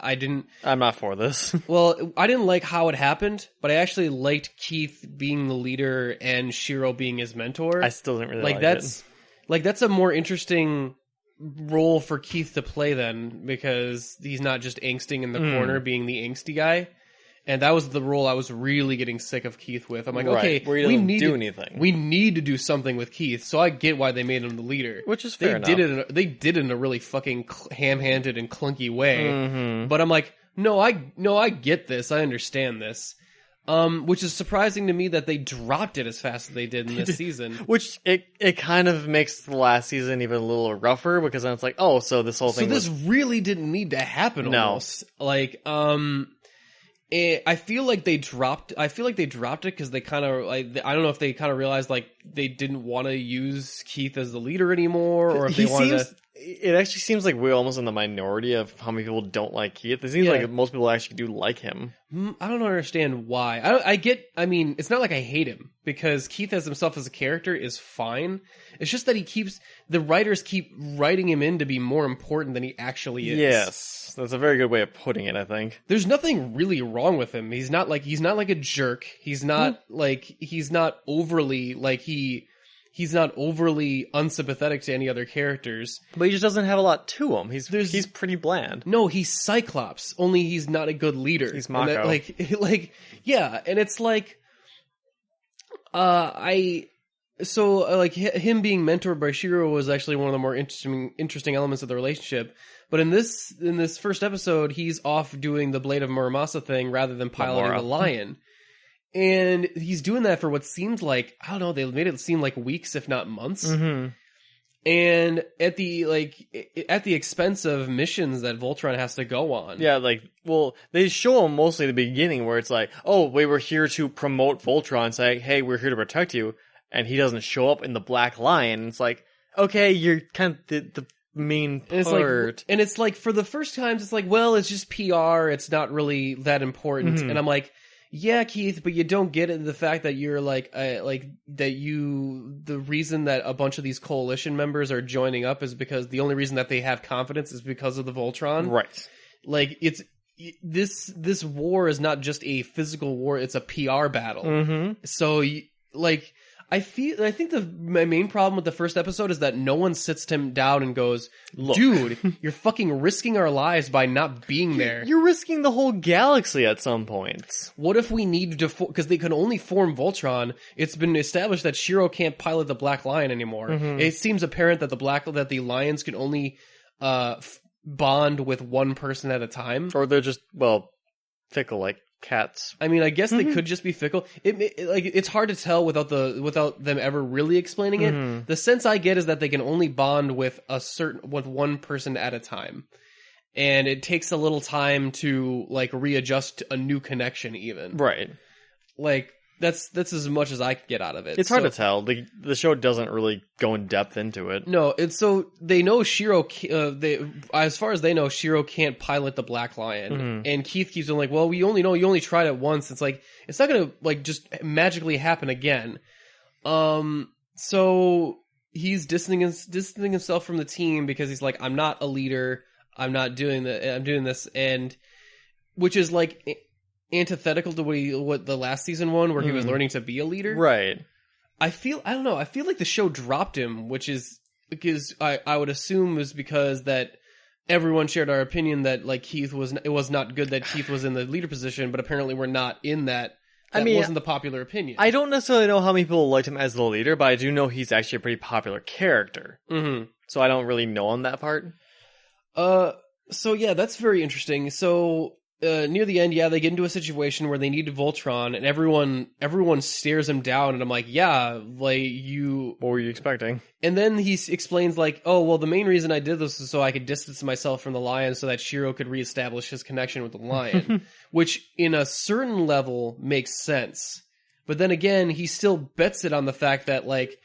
S1: I'm
S2: not for this.
S1: Well, I didn't like how it happened, but I actually liked Keith being the leader and Shiro being his mentor.
S2: I still didn't really like it.
S1: That's a more interesting role for Keith to play then, because he's not just angsting in the corner being the angsty guy. And that was the role I was really getting sick of Keith with. I'm like, okay, we need to do something with Keith. So I get why they made him the leader.
S2: Which is fair enough.
S1: They did it in a really fucking ham-handed and clunky way. But I'm like, no, I get this. I understand this. Which is surprising to me that they dropped it as fast as they did in this season.
S2: Which it kind of makes the last season even a little rougher, because then it's like, oh, so this whole thing.
S1: So this really didn't need to happen. Almost. Like, I feel like they dropped it because they kind of like, I don't know if they kind of realized like they didn't want to use Keith as the leader anymore, or if they wanted to.
S2: It actually seems like we're almost in the minority of how many people don't like Keith. It seems like most people actually do like him.
S1: I don't understand why. I mean, it's not like I hate him, because Keith as himself as a character is fine. It's just that the writers keep writing him in to be more important than he actually is.
S2: Yes, that's a very good way of putting it, I think.
S1: There's nothing really wrong with him. He's not like a jerk. He's not overly unsympathetic to any other characters.
S2: But he just doesn't have a lot to him. He's pretty bland.
S1: No, he's Cyclops, only he's not a good leader.
S2: He's Mako.
S1: Yeah, and it's like, him being mentored by Shiro was actually one of the more interesting elements of the relationship. But in this first episode, he's off doing the Blade of Muramasa thing rather than piloting the lion. And he's doing that for what seemed like, I don't know, they made it seem like weeks, if not months. And at the expense of missions that Voltron has to go on.
S2: Yeah, they show him mostly at the beginning where it's like, oh, we were here to promote Voltron, say, hey, we're here to protect you. And he doesn't show up in the Black Lion. It's like, okay, you're kind of the main part.
S1: And it's like, for the first times, it's like, well, it's just PR. It's not really that important. And I'm like, yeah, Keith, but you don't get it, the fact that you're the reason that a bunch of these coalition members are joining up is because the only reason that they have confidence is because of the Voltron.
S2: Right.
S1: Like, this war is not just a physical war, it's a PR battle. So, I think my main problem with the first episode is that no one sits him down and goes, look, dude, you're fucking risking our lives by not being there.
S2: You're risking the whole galaxy at some point.
S1: What if we need to, because they can only form Voltron, it's been established that Shiro can't pilot the Black Lion anymore. It seems apparent that the lions can only bond with one person at a time.
S2: Or they're just, fickle like cats.
S1: I mean, I guess they could just be fickle. It's hard to tell without them ever really explaining it. The sense I get is that they can only bond with one person at a time, and it takes a little time to readjust a new connection. Even
S2: right,
S1: that's as much as I could get out of it.
S2: It's hard to tell. The show doesn't really go in depth into it.
S1: No, it's so they know Shiro. As far as they know, Shiro can't pilot the Black Lion, and Keith keeps on well, we only know you only tried it once. It's it's not gonna just magically happen again. So he's distancing himself from the team because he's I'm not a leader. I'm not doing that. I'm doing this, and which is antithetical to what the last season one, where he was learning to be a leader.
S2: Right.
S1: I don't know. I feel like the show dropped him, which is because I would assume is because that everyone shared our opinion that like it was not good that Keith was in the leader position, but apparently we're not in that. That wasn't the popular opinion.
S2: I don't necessarily know how many people liked him as the leader, but I do know he's actually a pretty popular character.
S1: Mm-hmm.
S2: So I don't really know on that part.
S1: So yeah, that's very interesting. So near the end, they get into a situation where they need Voltron, and everyone stares him down, and I'm like, yeah, like you.
S2: What were you expecting?
S1: And then he explains like, oh well, the main reason I did this is so I could distance myself from the lion, so that Shiro could reestablish his connection with the lion, which in a certain level makes sense. But then again, he still bets it on the fact that like,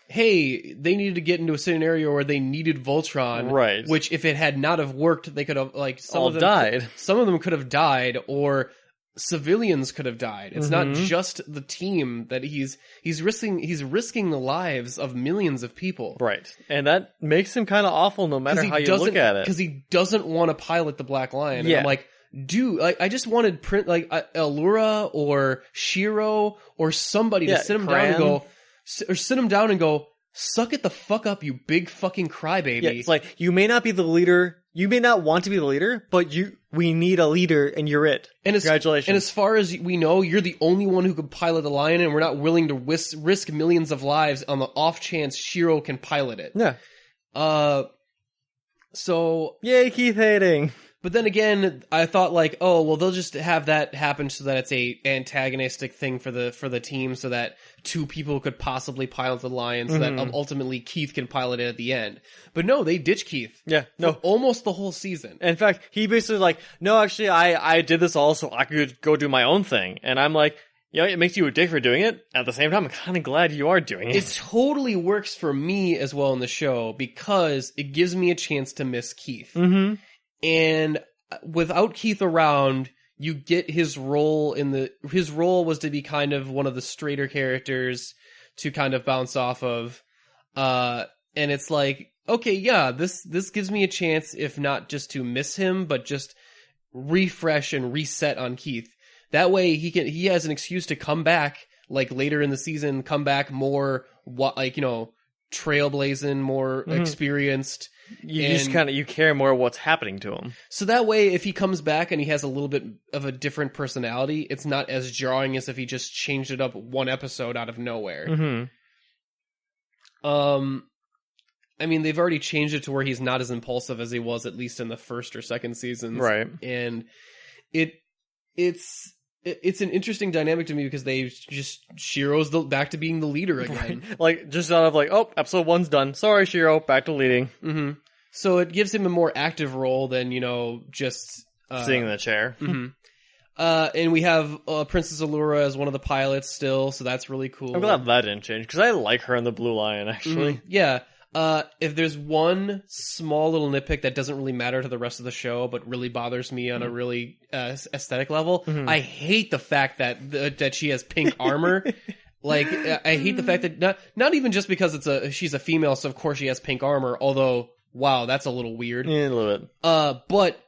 S1: hey, they needed to get into a scenario where they needed Voltron,
S2: right?
S1: Which, if it had not have worked, they could have like some of them
S2: died.
S1: Some of them could have died, or civilians could have died. It's not just the team that he's risking the lives of millions of people,
S2: right? And that makes him kind of awful, no matter how you look at it,
S1: because he doesn't want to pilot the Black Lion.
S2: Yeah,
S1: and I'm like, dude, I just wanted Allura or Shiro or somebody to sit him down and go. Or sit him down and go, suck it the fuck up, you big fucking crybaby.
S2: Yeah, it's like, you may not be the leader, you may not want to be the leader, but we need a leader, and you're it. Congratulations.
S1: And as far as we know, you're the only one who could pilot the lion, and we're not willing to risk millions of lives on the off chance Shiro can pilot it.
S2: Yeah.
S1: So...
S2: Yay, Keith hating!
S1: But then again, I thought like, oh, well, they'll just have that happen so that it's a antagonistic thing for the team, so that two people could possibly pilot the lion, so that ultimately Keith can pilot it at the end. But no, they ditch Keith.
S2: Yeah, no,
S1: almost the whole season.
S2: In fact, he basically like, no, actually, I did this all so I could go do my own thing, and I'm like, you know, it makes you a dick for doing it. At the same time, I'm kind of glad you are doing it.
S1: It totally works for me as well in the show because it gives me a chance to miss Keith.
S2: Mm-hmm.
S1: And without Keith around, you get his role his role was to be kind of one of the straighter characters to kind of bounce off of. And it's like, okay, yeah, this gives me a chance, if not just to miss him, but just refresh and reset on Keith. That way he has an excuse to come back, like later in the season, come back more, like, you know, trailblazing, more experienced.
S2: You care more what's happening to him.
S1: So that way, if he comes back and he has a little bit of a different personality, it's not as jarring as if he just changed it up one episode out of nowhere.
S2: Mm-hmm.
S1: I mean, they've already changed it to where he's not as impulsive as he was, at least in the first or second seasons.
S2: Right.
S1: And it's an interesting dynamic to me because they just Shiro's back to being the leader again.
S2: Right. Like, just out of like, oh, episode 1's done. Sorry, Shiro, back to leading.
S1: Mm-hmm. So it gives him a more active role than, you know, just
S2: sitting in the chair.
S1: Mm-hmm. And we have Princess Allura as one of the pilots still, so that's really cool.
S2: I'm glad that didn't change because I like her in the Blue Lion, actually.
S1: Mm-hmm. Yeah. If there's one small little nitpick that doesn't really matter to the rest of the show, but really bothers me on a really aesthetic level, I hate the fact that she has pink armor. Like, I hate the fact that not even just because she's a female, so of course she has pink armor. Although, wow, that's a little weird.
S2: Yeah, a little bit.
S1: But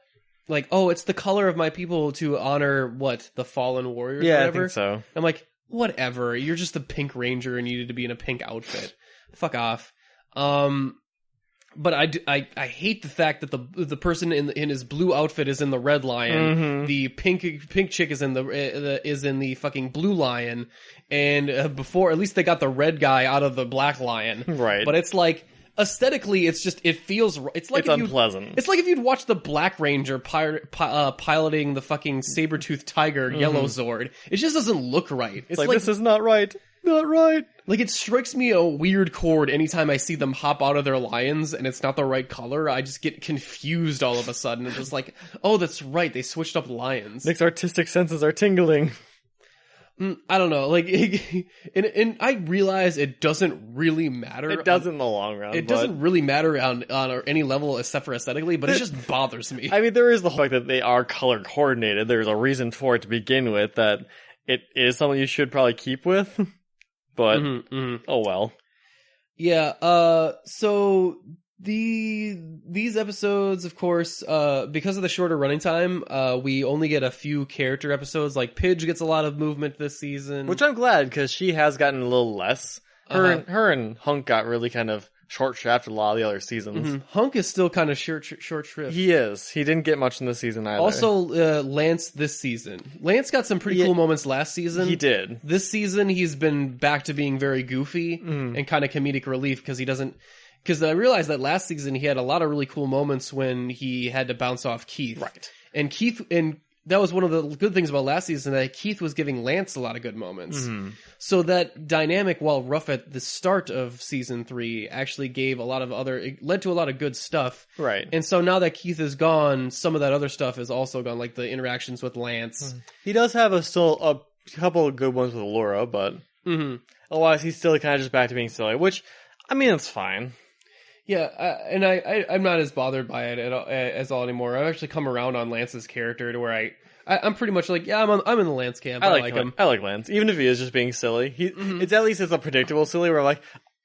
S1: like, oh, it's the color of my people to honor the fallen warriors.
S2: Yeah,
S1: or whatever.
S2: I think so.
S1: I'm like, whatever. You're just the Pink Ranger and you need to be in a pink outfit. Fuck off. But I hate the fact that the person in his blue outfit is in the Red Lion.
S2: Mm-hmm.
S1: The pink chick is in the fucking Blue Lion, and before at least they got the red guy out of the Black Lion.
S2: Right.
S1: But it's like aesthetically, it feels it's like
S2: it's unpleasant.
S1: It's like if you'd watch the Black Ranger piloting the fucking saber-toothed tiger Yellow Zord. It just doesn't look right.
S2: It's like this is not right. Not right.
S1: Like, it strikes me a weird chord anytime I see them hop out of their lions and it's not the right color. I just get confused all of a sudden. It's just like, oh, that's right. They switched up lions.
S2: Nick's artistic senses are tingling.
S1: I don't know. Like, and I realize it doesn't really matter.
S2: It doesn't in the long run.
S1: It doesn't really matter on any level except for aesthetically, but it just bothers me.
S2: I mean, there is the fact that they are color coordinated. There's a reason for it to begin with, that it is something you should probably keep with. But, oh well.
S1: Yeah, so these episodes, of course, because of the shorter running time, we only get a few character episodes. Like, Pidge gets a lot of movement this season.
S2: Which I'm glad, because she has gotten a little less. Her and Hunk got really kind of short shrift a lot of the other seasons.
S1: Hunk is still kind of short shrift.
S2: He is. He didn't get much in this season either.
S1: Also, Lance this season. Lance got some pretty cool moments last season.
S2: He did.
S1: This season, he's been back to being very goofy and kind of comedic relief because he doesn't... Because I realized that last season he had a lot of really cool moments when he had to bounce off Keith.
S2: Right.
S1: And Keith... and that was one of the good things about last season, that Keith was giving Lance a lot of good moments. So that dynamic, while rough at the start of season 3, actually gave a lot of it led to a lot of good stuff.
S2: Right.
S1: And so now that Keith is gone, some of that other stuff is also gone, like the interactions with Lance.
S2: He does have still a couple of good ones with Laura, but otherwise he's still kind of just back to being silly, which, I mean, it's fine.
S1: Yeah, and I'm not as bothered by it as all anymore. I've actually come around on Lance's character to where I'm pretty much like, yeah, I'm in the Lance camp. I like him.
S2: I like Lance, even if he is just being silly. It's at least a predictable silly where I'm like,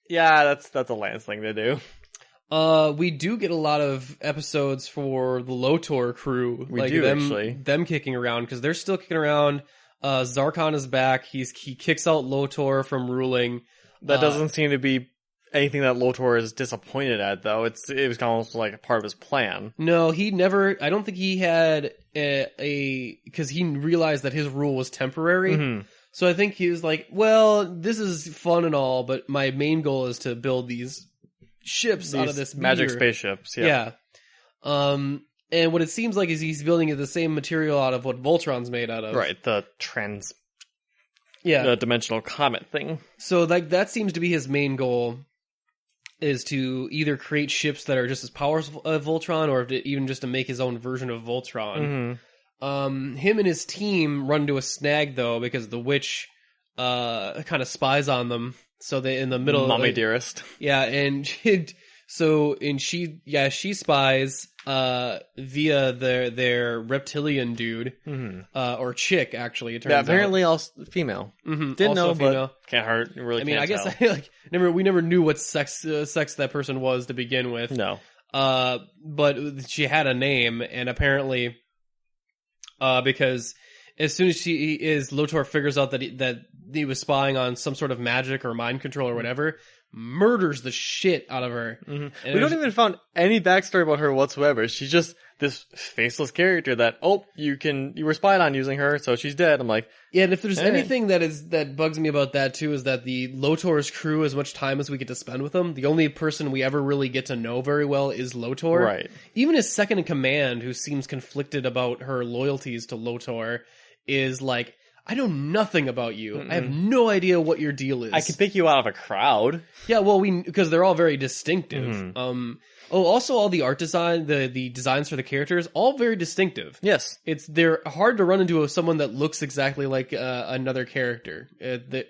S2: yeah, that's a Lance thing to do.
S1: We do get a lot of episodes for the Lotor crew.
S2: We do actually.
S1: Them kicking around because they're still kicking around. Zarkon is back. He kicks out Lotor from ruling.
S2: That doesn't seem to be anything that Lotor is disappointed at, though. It was almost like a part of his plan.
S1: No, he never... I don't think he had because he realized that his rule was temporary. So I think he was like, well, this is fun and all, but my main goal is to build these ships out of this
S2: magic
S1: meteor.
S2: spaceships. Yeah.
S1: And what it seems like is he's building the same material out of what Voltron's made out of.
S2: Right, the dimensional comet thing.
S1: So that seems to be his main goal, is to either create ships that are just as powerful as Voltron, or even just to make his own version of Voltron. Him and his team run into a snag, though, because the witch kind of spies on them. So they in the middle,
S2: Mommy Dearest.
S1: Yeah, and she spies via their reptilian dude or chick, actually. It turns out.
S2: Apparently also female. Didn't
S1: also
S2: know,
S1: female.
S2: But can't hurt. Really,
S1: I mean,
S2: can't
S1: I
S2: tell.
S1: guess we never knew what sex that person was to begin with.
S2: No.
S1: But she had a name, and apparently, because as soon as Lotor figures out that he was spying on some sort of magic or mind control or whatever, murders the shit out of her.
S2: We don't even found any backstory about her whatsoever. She's just this faceless character that, you were spied on using her, so she's dead. I'm like,
S1: yeah, and if there's anything that bugs me about that too, is that the Lotor's crew, as much time as we get to spend with them, the only person we ever really get to know very well is Lotor.
S2: Right.
S1: Even his second in command, who seems conflicted about her loyalties to Lotor, is like, I know nothing about you. I have no idea what your deal is.
S2: I can pick you out of a crowd.
S1: Yeah, well, because they're all very distinctive. Also all the art design, the designs for the characters, all very distinctive.
S2: Yes.
S1: They're hard to run into someone that looks exactly like another character.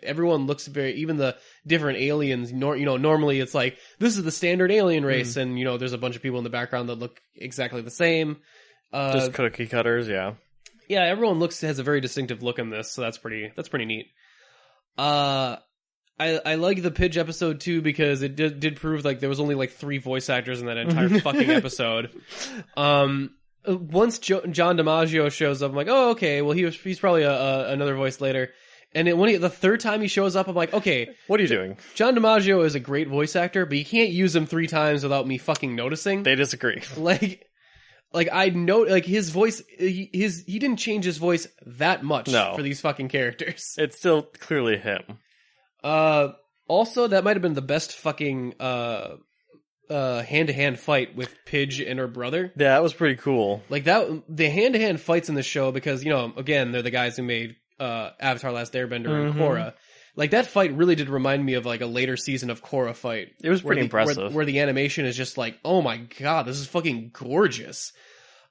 S1: Everyone looks even the different aliens, normally it's like, this is the standard alien race, and, there's a bunch of people in the background that look exactly the same.
S2: Just cookie cutters, yeah.
S1: Yeah, everyone has a very distinctive look in this, so that's pretty neat. I like the Pidge episode too, because it did prove like there was only like 3 voice actors in that entire fucking episode. Once John DiMaggio shows up, I'm like, oh, okay, well he's probably another voice later. And the third time he shows up, I'm like, okay,
S2: what are you doing?
S1: John DiMaggio is a great voice actor, but you can't use him 3 times without me fucking noticing.
S2: They disagree.
S1: Like I know, like his voice, he didn't change his voice that much for these fucking characters.
S2: It's still clearly him.
S1: Also, that might have been the best fucking hand-to-hand fight with Pidge and her brother.
S2: Yeah, that was pretty cool.
S1: Like that, the hand-to-hand fights in the show, because again, they're the guys who made Avatar: Last Airbender and Korra. Like that fight really did remind me of like a later season of Korra fight.
S2: It was pretty impressive.
S1: Where the animation is just like, oh my god, this is fucking gorgeous.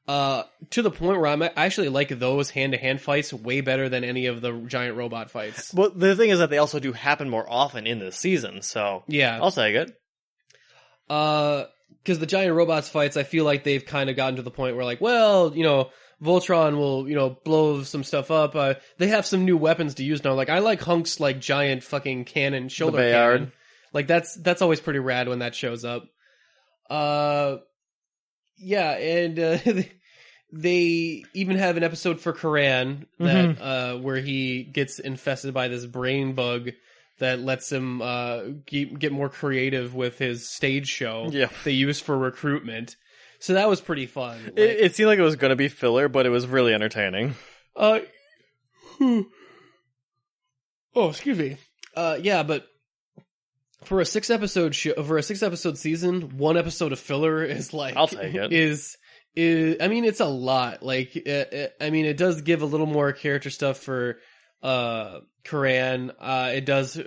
S1: To the point where I actually like those hand-to-hand fights way better than any of the giant robot fights.
S2: Well, the thing is that they also do happen more often in this season, so
S1: yeah,
S2: I'll take it.
S1: Because the giant robots fights, I feel like they've kind of gotten to the point where like, well, Voltron will, blow some stuff up. They have some new weapons to use now. Like, I like Hunk's, like, giant fucking cannon, shoulder cannon. Like, that's always pretty rad when that shows up. Yeah, and they even have an episode for Karan that where he gets infested by this brain bug that lets him get more creative with his stage show they use for recruitment. So that was pretty fun. Like,
S2: it seemed like it was going to be filler, but it was really entertaining.
S1: Oh, excuse me. Yeah, but for a 6-episode show, for a 6-episode season, 1 episode of filler is like
S2: I'll take it.
S1: Is I mean, it's a lot. Like, I mean, it does give a little more character stuff for Karan. It does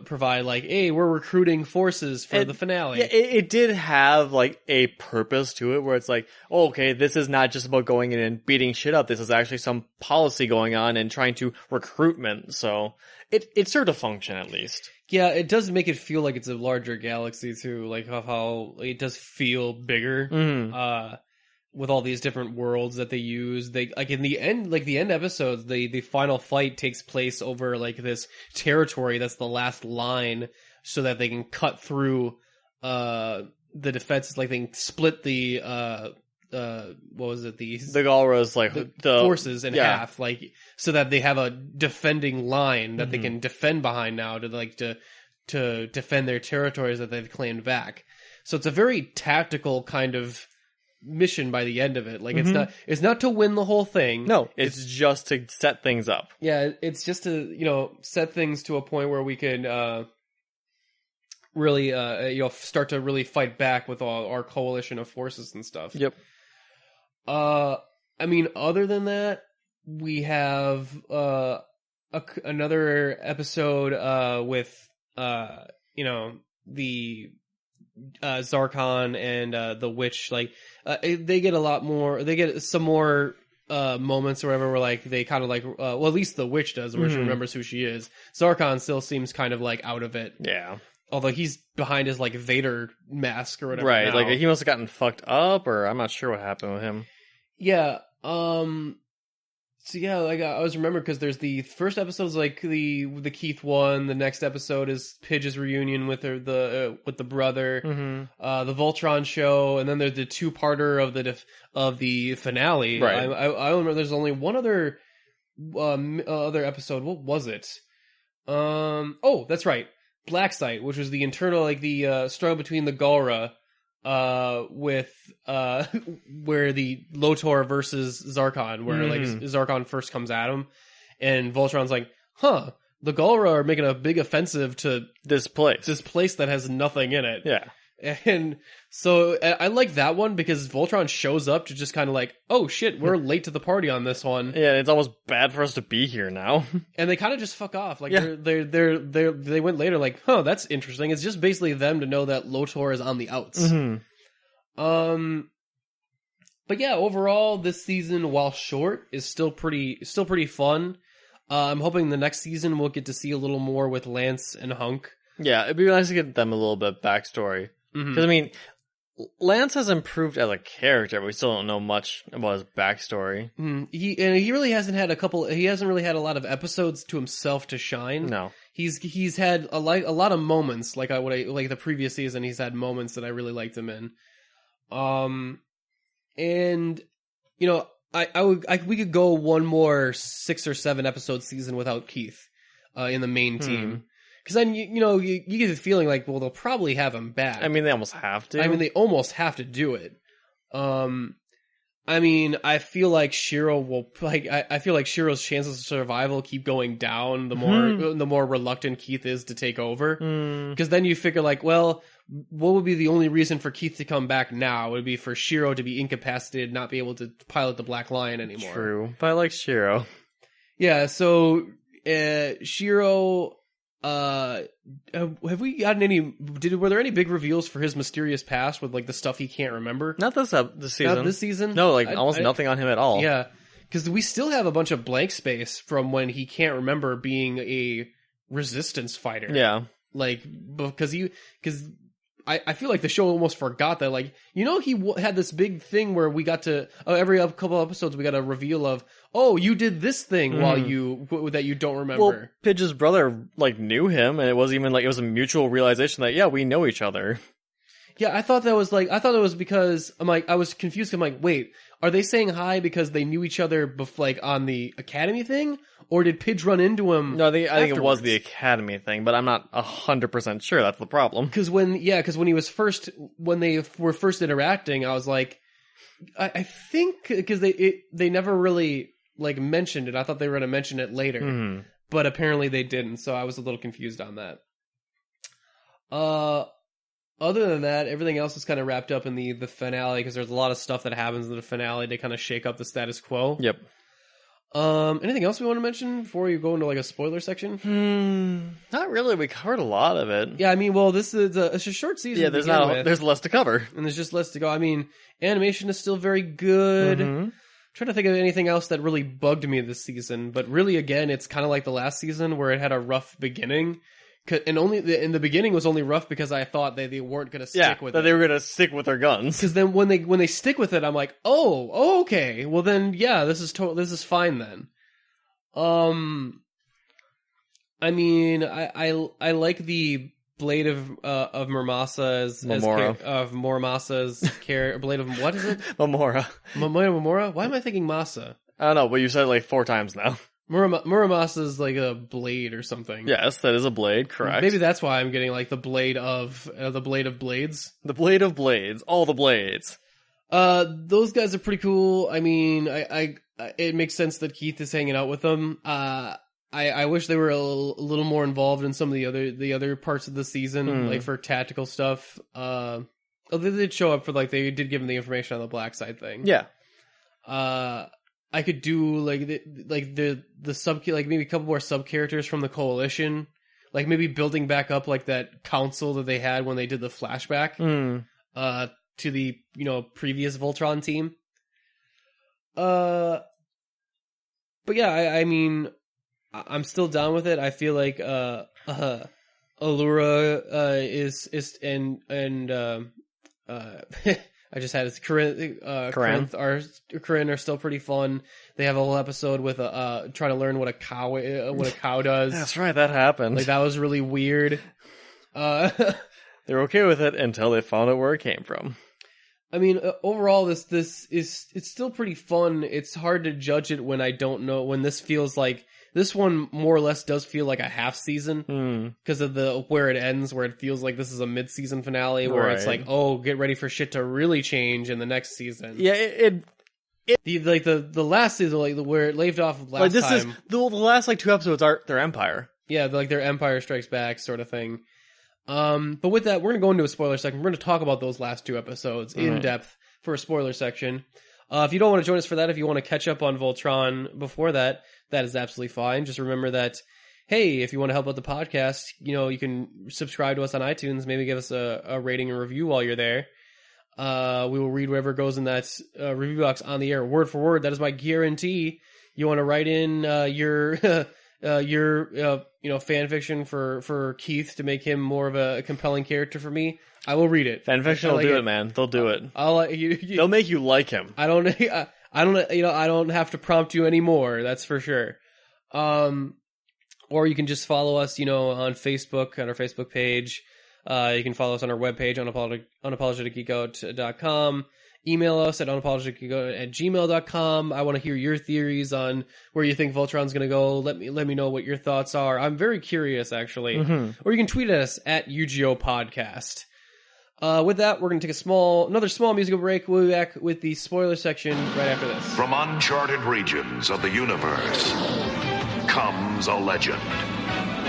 S1: provide like, hey, we're recruiting forces for the finale.
S2: Yeah, it did have like a purpose to it, where it's like, oh, okay, this is not just about going in and beating shit up. This is actually some policy going on and trying to recruitment. So it served a function at least.
S1: Yeah, it does make it feel like it's a larger galaxy too. Like how it does feel bigger. With all these different worlds that they use, they like in the end, like the end episodes, the final fight takes place over like this territory that's the last line, so that they can cut through the defenses. Like they can split the what was it, the
S2: Galra's like
S1: the forces in half, like so that they have a defending line that they can defend behind now to defend their territories that they've claimed back. So it's a very tactical kind of mission by the end of it. Like it's not to win the whole thing.
S2: No, it's just to set things up.
S1: Yeah, it's just to, set things to a point where we can really start to really fight back with all our coalition of forces and stuff.
S2: Yep.
S1: I mean, other than that, we have another episode with the Zarkon and the witch. Like they get a lot more. They get some more moments or whatever where like they kind of like well, at least the witch does, where she remembers who she is. Zarkon still seems kind of like out of it.
S2: Yeah.
S1: Although he's behind his like Vader mask or whatever.
S2: Right.
S1: now.
S2: Like he must have gotten fucked up, or I'm not sure what happened with him.
S1: Yeah. So yeah, like I always remember because there's the first episode is like the Keith one. The next episode is Pidge's reunion with with the brother. The Voltron show, and then there's the 2-parter of the finale.
S2: Right.
S1: I remember there's only one other episode. What was it? Oh, that's right, Black Site, which was the internal like the struggle between the Galra. With where the Lotor versus Zarkon, where like Zarkon first comes at him, and Voltron's like, the Galra are making a big offensive to
S2: this place
S1: that has nothing in it.
S2: Yeah.
S1: And so I like that one because Voltron shows up to just kind of like, oh shit, we're late to the party on this one.
S2: Yeah, it's almost bad for us to be here now.
S1: And they kind of just fuck off. Like they went later like, that's interesting. It's just basically them to know that Lotor is on the outs. But yeah, overall this season, while short, is still pretty fun. I'm hoping the next season we'll get to see a little more with Lance and Hunk.
S2: Yeah, it'd be nice to get them a little bit of backstory. Because, I mean, Lance has improved as a character, but we still don't know much about his backstory.
S1: He really hasn't had he hasn't really had a lot of episodes to himself to shine.
S2: No. He's
S1: had a lot of moments, like the previous season, he's had moments that I really liked him in. And, we could go one more 6 or 7 episode season without Keith, in the main team. Because then, you get the feeling like, well, they'll probably have him back.
S2: I mean, they almost have to.
S1: I mean, they almost have to do it. I mean, I feel like Shiro will, I feel like Shiro's chances of survival keep going down the more reluctant Keith is to take over. Because then you figure like, well, what would be the only reason for Keith to come back now? It would be for Shiro to be incapacitated, not be able to pilot the Black Lion anymore.
S2: True, but I like Shiro.
S1: Yeah, so Shiro, have we gotten were there any big reveals for his mysterious past with like the stuff he can't remember?
S2: Not this season.
S1: Not this season?
S2: No, almost nothing on him at all.
S1: Yeah, because we still have a bunch of blank space from when he can't remember being a resistance fighter.
S2: Yeah.
S1: Like, because I feel like the show almost forgot that, like, he had this big thing where we got to, every couple episodes we got a reveal of, oh, you did this thing while that you don't remember.
S2: Well, Pidge's brother, knew him, and it was even, it was a mutual realization that, yeah, we know each other.
S1: Yeah, I thought it was because I was confused. I'm like, wait, are they saying hi because they knew each other on the Academy thing, or did Pidge run into him?
S2: No, I think it was the Academy thing, but I'm not 100% sure that's the problem.
S1: Because when they were first interacting, I was like, I think because they never really mentioned it. I thought they were going to mention it later, but apparently they didn't. So I was a little confused on that. Other than that, everything else is kind of wrapped up in the finale because there's a lot of stuff that happens in the finale to kind of shake up the status quo.
S2: Yep.
S1: Anything else we want to mention before you go into a spoiler section?
S2: Not really. We covered a lot of it.
S1: Yeah, I mean, well, it's a short season.
S2: Yeah, there's less to cover,
S1: and there's just less to go. I mean, animation is still very good. Trying to think of anything else that really bugged me this season, but really, again, it's kind of like the last season where it had a rough beginning. And in the beginning was only rough because I thought they weren't going to stick with it.
S2: They were going to stick with their guns.
S1: Because then when they stick with it, I'm like, oh, okay. Well then, yeah, this is fine then. I mean, I like the Blade of Murmasa as Mormasa's character. Blade of what is it? Mamora. Why am I thinking Masa?
S2: I don't know, but you said it 4 times now.
S1: Muramasa's a blade or something.
S2: Yes, that is a blade, correct.
S1: Maybe that's why I'm getting the blade of blades.
S2: The blade of blades, all the blades.
S1: Those guys are pretty cool. I mean, it makes sense that Keith is hanging out with them. I wish they were a little more involved in some of the other parts of the season, for tactical stuff. They did show up for they did give them the information on the black side thing.
S2: Yeah.
S1: I could do the sub maybe a couple more sub characters from the Coalition, maybe building back up that council that they had when they did the flashback to the previous Voltron team. But yeah, I mean, I'm still down with it. I feel like Allura is I just had his Corinne are still pretty fun. They have a whole episode with trying to learn what a cow does.
S2: That's right, that happened.
S1: That was really weird.
S2: They were okay with it until they found out where it came from.
S1: I mean, overall, it's still pretty fun. It's hard to judge it when I don't know when this feels like. This one more or less does feel like a half season because of where it ends, where it feels like this is a mid-season finale, where it's get ready for shit to really change in the next season.
S2: Yeah,
S1: the last season, where it left off last time.
S2: The last 2 episodes are their Empire.
S1: Yeah, their Empire Strikes Back sort of thing. But with that, we're gonna go into a spoiler section. We're gonna talk about those last 2 episodes in depth for a spoiler section. If you don't want to join us for that, if you want to catch up on Voltron before that, that is absolutely fine. Just remember that, hey, if you want to help out the podcast, you can subscribe to us on iTunes, maybe give us a rating and review while you're there. We will read whatever goes in that review box on the air, word for word. That is my guarantee. You want to write in your fan fiction for Keith to make him more of a compelling character for me, I will read it.
S2: Fan fiction will do it, man. They'll do it. They'll make you like him.
S1: I don't have to prompt you anymore. That's for sure. Or you can just follow us, on Facebook, on our Facebook page. You can follow us on our webpage, unapologeticgeekout.com. Email us at unapologeticgeekout@gmail.com. I want to hear your theories on where you think Voltron's going to go. Let me know what your thoughts are. I'm very curious, actually. Or you can tweet at us at UGO Podcast. With that, we're going to take another small musical break. We'll be back with the spoiler section right after this.
S9: From uncharted regions of the universe comes a legend.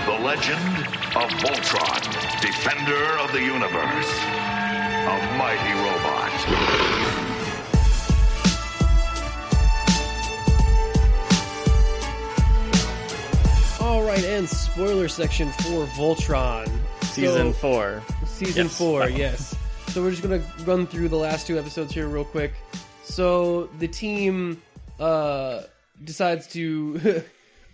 S9: The legend of Voltron, defender of the universe. A mighty robot.
S1: All right, and spoiler section for Voltron.
S2: Season 4.
S1: Season 4, yes. So we're just going to run through the last 2 episodes here real quick. So the team decides to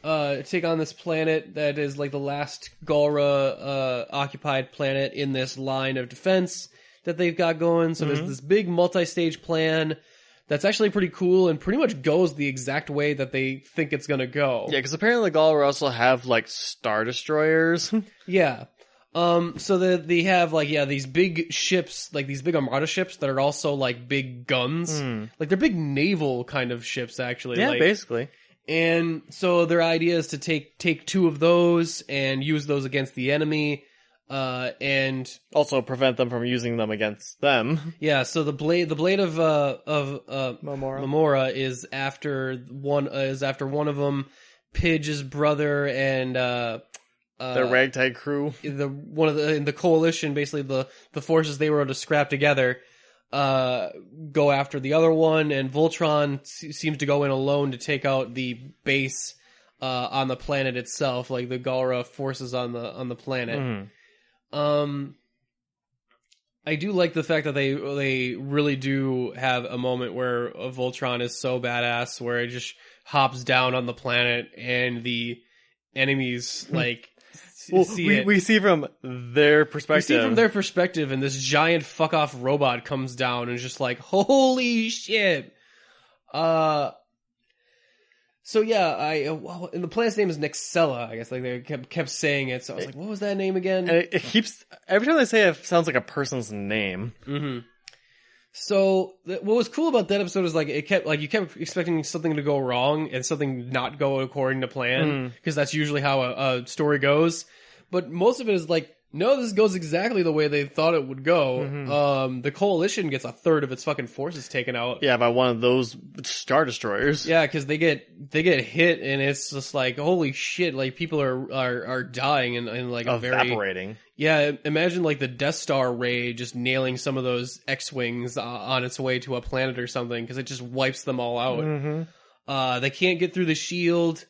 S1: take on this planet that is the last Galra occupied planet in this line of defense that they've got going. So there's this big multi-stage plan that's actually pretty cool and pretty much goes the exact way that they think it's going to go.
S2: Yeah, because apparently the Galra also have Star Destroyers.
S1: Yeah. So they have these big ships, like these big armada ships that are also like big guns, like they're big naval kind of ships actually.
S2: Yeah,
S1: like,
S2: basically.
S1: And so their idea is to take 2 of those and use those against the enemy, and
S2: also prevent them from using them against them.
S1: Yeah, so the blade of Mamora is after one of them, Pidge's brother, and
S2: the ragtag crew.
S1: In the coalition, basically the forces they were able to scrap together, go after the other one, and Voltron seems to go in alone to take out the base on the planet itself, like the Galra forces on the planet. I do like the fact that they really do have a moment where Voltron is so badass where it just hops down on the planet and the enemies like
S2: we see from their perspective.
S1: We see from their perspective, and this giant fuck off robot comes down and is just like, holy shit. So yeah, and the planet's name is Nexella, I guess. Like they kept saying it, so I was like, "What was that name again?"
S2: And it keeps every time they say it, sounds like a person's name.
S1: Mm-hmm. So what was cool about that episode is like you kept expecting something to go wrong and something not go according to plan, because that's usually how a story goes. But most of it is like, no, this goes exactly the way they thought it would go. The coalition gets a third of its fucking forces taken out.
S2: Yeah, by one of those Star Destroyers.
S1: Yeah, because they get hit, and it's just like, holy shit! Like people are dying in like a very
S2: evaporating.
S1: Yeah, imagine like the Death Star ray just nailing some of those X-wings on its way to a planet or something, because it just wipes them all out. They can't get through the shield.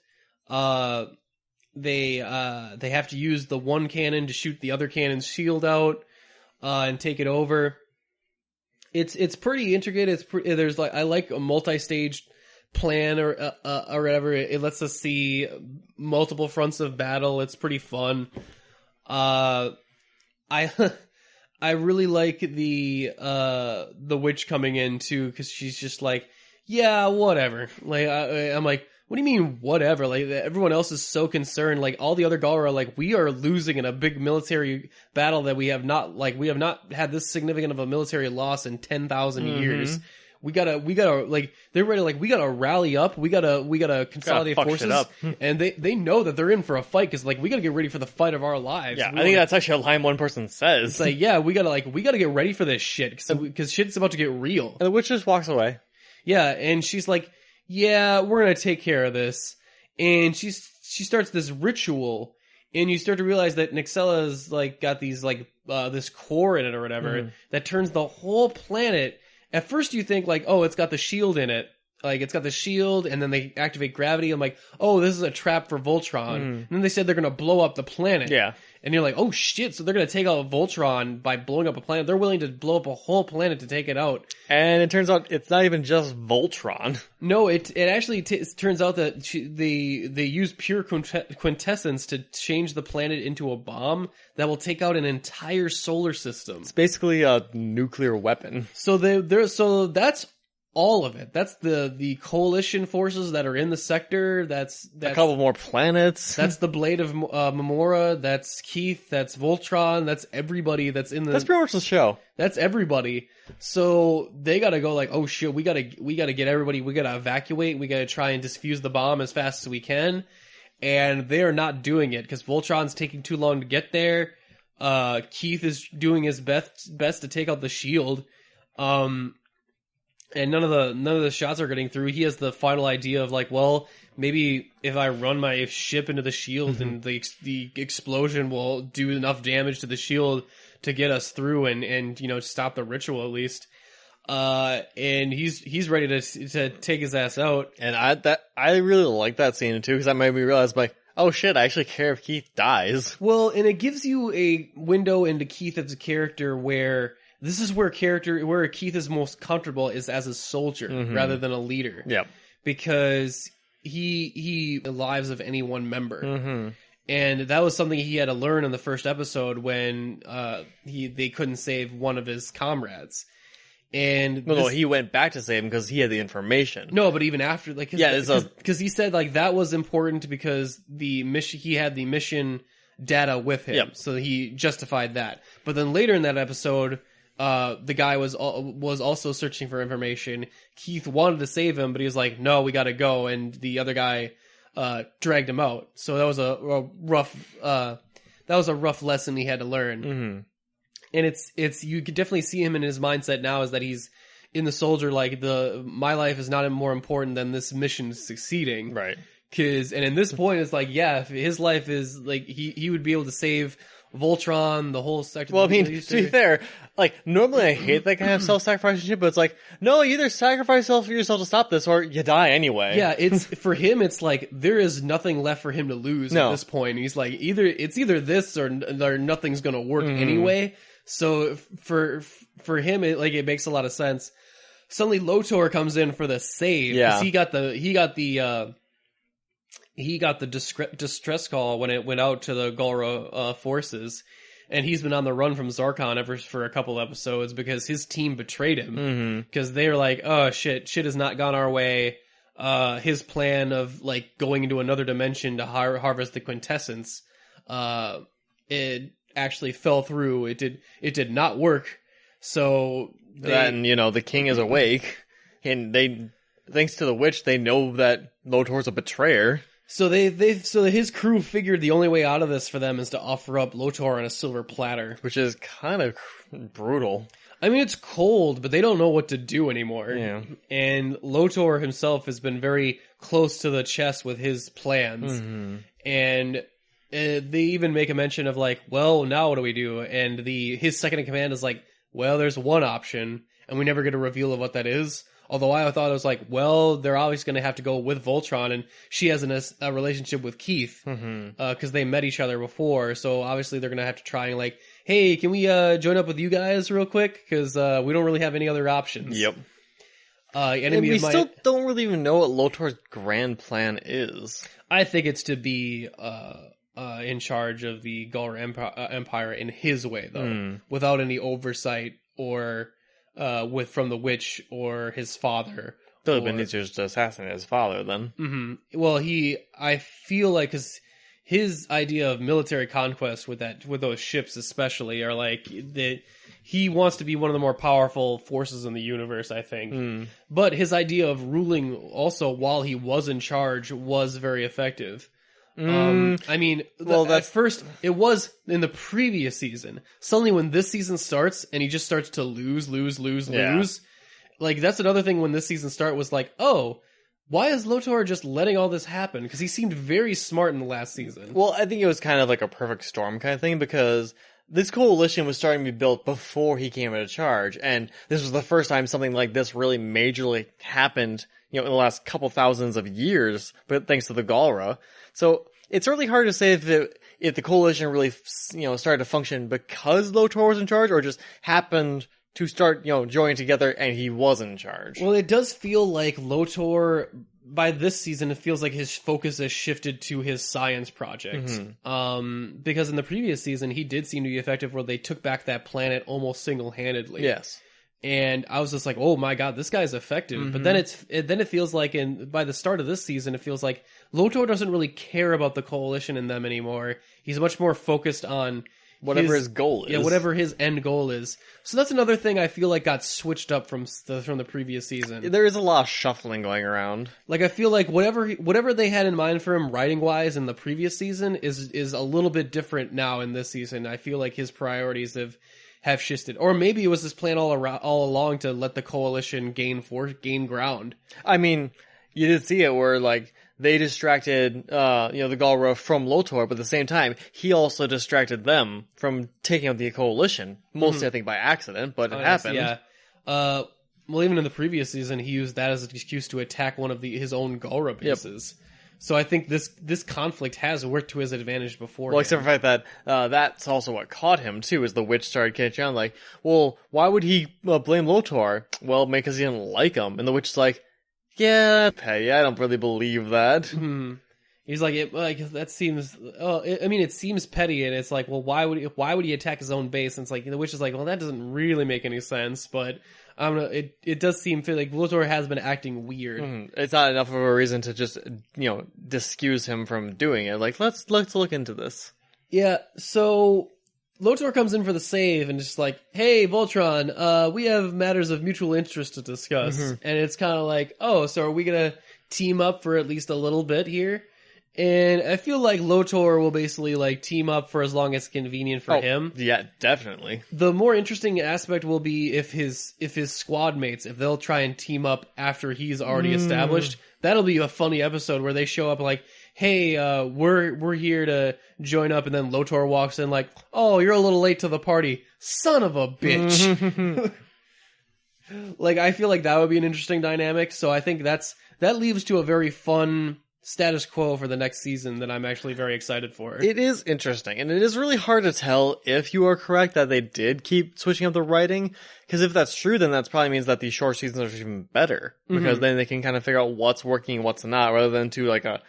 S1: They have to use the one cannon to shoot the other cannon's shield out, and take it over. It's pretty intricate. There's like, I like a multi-stage plan or whatever. It lets us see multiple fronts of battle. It's pretty fun. I really like the witch coming in too, because she's just like, yeah, whatever. Like I'm like, what do you mean, whatever? Like, everyone else is so concerned. Like, all the other Galra are like, we are losing in a big military battle that we have not had this significant of a military loss in 10,000 years. We gotta, like, they're ready, like, we gotta rally up. We gotta consolidate forces. And they know that they're in for a fight, because, like, we gotta get ready for the fight of our lives.
S2: Yeah, I think that's actually a line one person says.
S1: It's like, yeah, we gotta get ready for this shit, because shit's about to get real.
S2: And the witch just walks away.
S1: Yeah, and she's like, yeah, we're gonna take care of this. And she starts this ritual, and you start to realize that Nexella's like got these like this core in it or whatever that turns the whole planet. At first you think like, oh, it's got the shield in it. Like, it's got the shield, and then they activate gravity. I'm like, oh, this is a trap for Voltron. And then they said they're gonna blow up the planet.
S2: Yeah.
S1: And you're like, oh shit, so they're gonna take out Voltron by blowing up a planet. They're willing to blow up a whole planet to take it out.
S2: And it turns out it's not even just Voltron.
S1: No, it actually turns out that they use pure quintessence to change the planet into a bomb that will take out an entire solar system.
S2: It's basically a nuclear weapon.
S1: So so that's all of it. That's the coalition forces that are in the sector. That's
S2: a couple more planets.
S1: That's the blade of Mamora. That's Keith. That's Voltron. That's everybody that's in the.
S2: That's pretty much the show.
S1: That's everybody. So they gotta go like, oh shit, we gotta get everybody. We gotta evacuate. We gotta try and disfuse the bomb as fast as we can. And they are not doing it because Voltron's taking too long to get there. Keith is doing his best to take out the shield. And none of the shots are getting through. He has the final idea of like, well, maybe if I run my ship into the shield and the explosion will do enough damage to the shield to get us through and stop the ritual at least. And he's ready to take his ass out.
S2: And I really like that scene too, because that made me realize like, oh shit, I actually care if Keith dies.
S1: Well, and it gives you a window into Keith as a character where. This is where Keith is most comfortable is as a soldier rather than a leader.
S2: Yeah.
S1: Because he the lives of any one member. And that was something he had to learn in the first episode when they couldn't save one of his comrades. And
S2: he went back to save him because he had the information.
S1: No, but even after, like, because he said like that was important because he had the mission data with him.
S2: Yep.
S1: So he justified that. But then later in that episode, the guy was also searching for information. Keith wanted to save him, but he was like, no, we gotta go. And the other guy dragged him out. So that was a rough lesson he had to learn.
S2: Mm-hmm.
S1: And it's you could definitely see him in his mindset now is that he's in the soldier, like my life is not more important than this mission succeeding.
S2: Right.
S1: And in this point, it's like, yeah, if his life is like he would be able to save Voltron, the whole sector.
S2: Well, I mean, to be fair, like normally I hate that kind of self-sacrifice shit, but it's like, no, you either sacrifice yourself to stop this, or you die anyway.
S1: Yeah, it's for him. It's like there is nothing left for him to lose at this point. He's like, either this or nothing's gonna work anyway. So for him, it makes a lot of sense. Suddenly, Lotor comes in for the save.
S2: Yeah,
S1: he got the distress call when it went out to the Galra forces, and he's been on the run from Zarkon for a couple episodes because his team betrayed him. Because they were like, oh shit has not gone our way. His plan of like going into another dimension to harvest the quintessence, it actually fell through. It did not work. So
S2: then the king is awake, and they, thanks to the witch, they know that Lotor's a betrayer.
S1: So his crew figured the only way out of this for them is to offer up Lotor on a silver platter,
S2: which is kind of brutal.
S1: I mean, it's cold, but they don't know what to do anymore.
S2: Yeah.
S1: And Lotor himself has been very close to the chest with his plans, and they even make a mention of like, well, now what do we do? And his second in command is like, well, there's one option, and we never get a reveal of what that is. Although I thought it was like, well, they're always going to have to go with Voltron, and she has a relationship with Keith because they met each other before. So obviously they're going to have to try and like, hey, can we join up with you guys real quick? Because we don't really have any other options.
S2: Yep.
S1: And
S2: we still don't really even know what Lotor's grand plan is.
S1: I think it's to be in charge of the Galra Empire in his way, though, without any oversight or from the witch or his father.
S2: It would have been easier to assassinate his father then.
S1: Mm-hmm. Well, I feel like because his idea of military conquest with those ships especially are like that. He wants to be one of the more powerful forces in the universe, I think. But his idea of ruling also while he was in charge was very effective. I mean, at first, it was in the previous season. Suddenly, when this season starts, and he just starts to lose, like, that's another thing when this season started was like, oh, why is Lotor just letting all this happen? Because he seemed very smart in the last season.
S2: Well, I think it was kind of like a perfect storm kind of thing, because this coalition was starting to be built before he came into charge, and this was the first time something like this really majorly happened, in the last couple thousands of years, but thanks to the Galra. So it's really hard to say if the coalition really, started to function because Lotor was in charge, or just happened to start, joining together and he was in charge.
S1: Well, it does feel like Lotor, by this season, it feels like his focus has shifted to his science project. Because in the previous season, he did seem to be effective where they took back that planet almost single-handedly.
S2: Yes.
S1: And I was just like, oh my god, this guy's effective. But then it feels like by the start of this season, it feels like Lotor doesn't really care about the coalition and them anymore. He's much more focused on
S2: whatever his goal is.
S1: Yeah, whatever his end goal is. So that's another thing I feel like got switched up from the previous season.
S2: There is a lot of shuffling going around.
S1: Like, I feel like whatever they had in mind for him writing-wise in the previous season is a little bit different now in this season. I feel like his priorities have shifted. Or maybe it was his plan all along to let the coalition gain ground.
S2: I mean, you did see it where, like, they distracted, the Galra from Lotor, but at the same time, he also distracted them from taking out the coalition. Mostly, I think, by accident, but it happened.
S1: Yeah. Well, even in the previous season, he used that as an excuse to attack one of his own Galra bases. Yep. So I think this conflict has worked to his advantage before.
S2: Well, except for the fact that that's also what caught him, too, is the witch started catching on, like, well, why would he blame Lotor? Well, because he didn't like him. And the witch is like, yeah, petty. I don't really believe that.
S1: He's like, that seems. It seems petty, and it's like, well, why would he attack his own base? And it's like the witch is like, well, that doesn't really make any sense. But it does seem like Lotor has been acting weird.
S2: It's not enough of a reason to just excuse him from doing it. Like, let's look into this.
S1: Yeah, so Lotor comes in for the save and just like, hey, Voltron, we have matters of mutual interest to discuss. And it's kind of like, oh, so are we going to team up for at least a little bit here? And I feel like Lotor will basically like team up for as long as convenient for him.
S2: Yeah, definitely.
S1: The more interesting aspect will be if his squad mates, if they'll try and team up after he's already established. That'll be a funny episode where they show up like, hey, we're here to join up, and then Lotor walks in like, oh, you're a little late to the party. Son of a bitch. Like, I feel like that would be an interesting dynamic, so I think that leads to a very fun status quo for the next season that I'm actually very excited for.
S2: It is interesting, and it is really hard to tell if you are correct that they did keep switching up the writing, because if that's true, then that probably means that the short seasons are even better, because then they can kind of figure out what's working and what's not, rather than to like a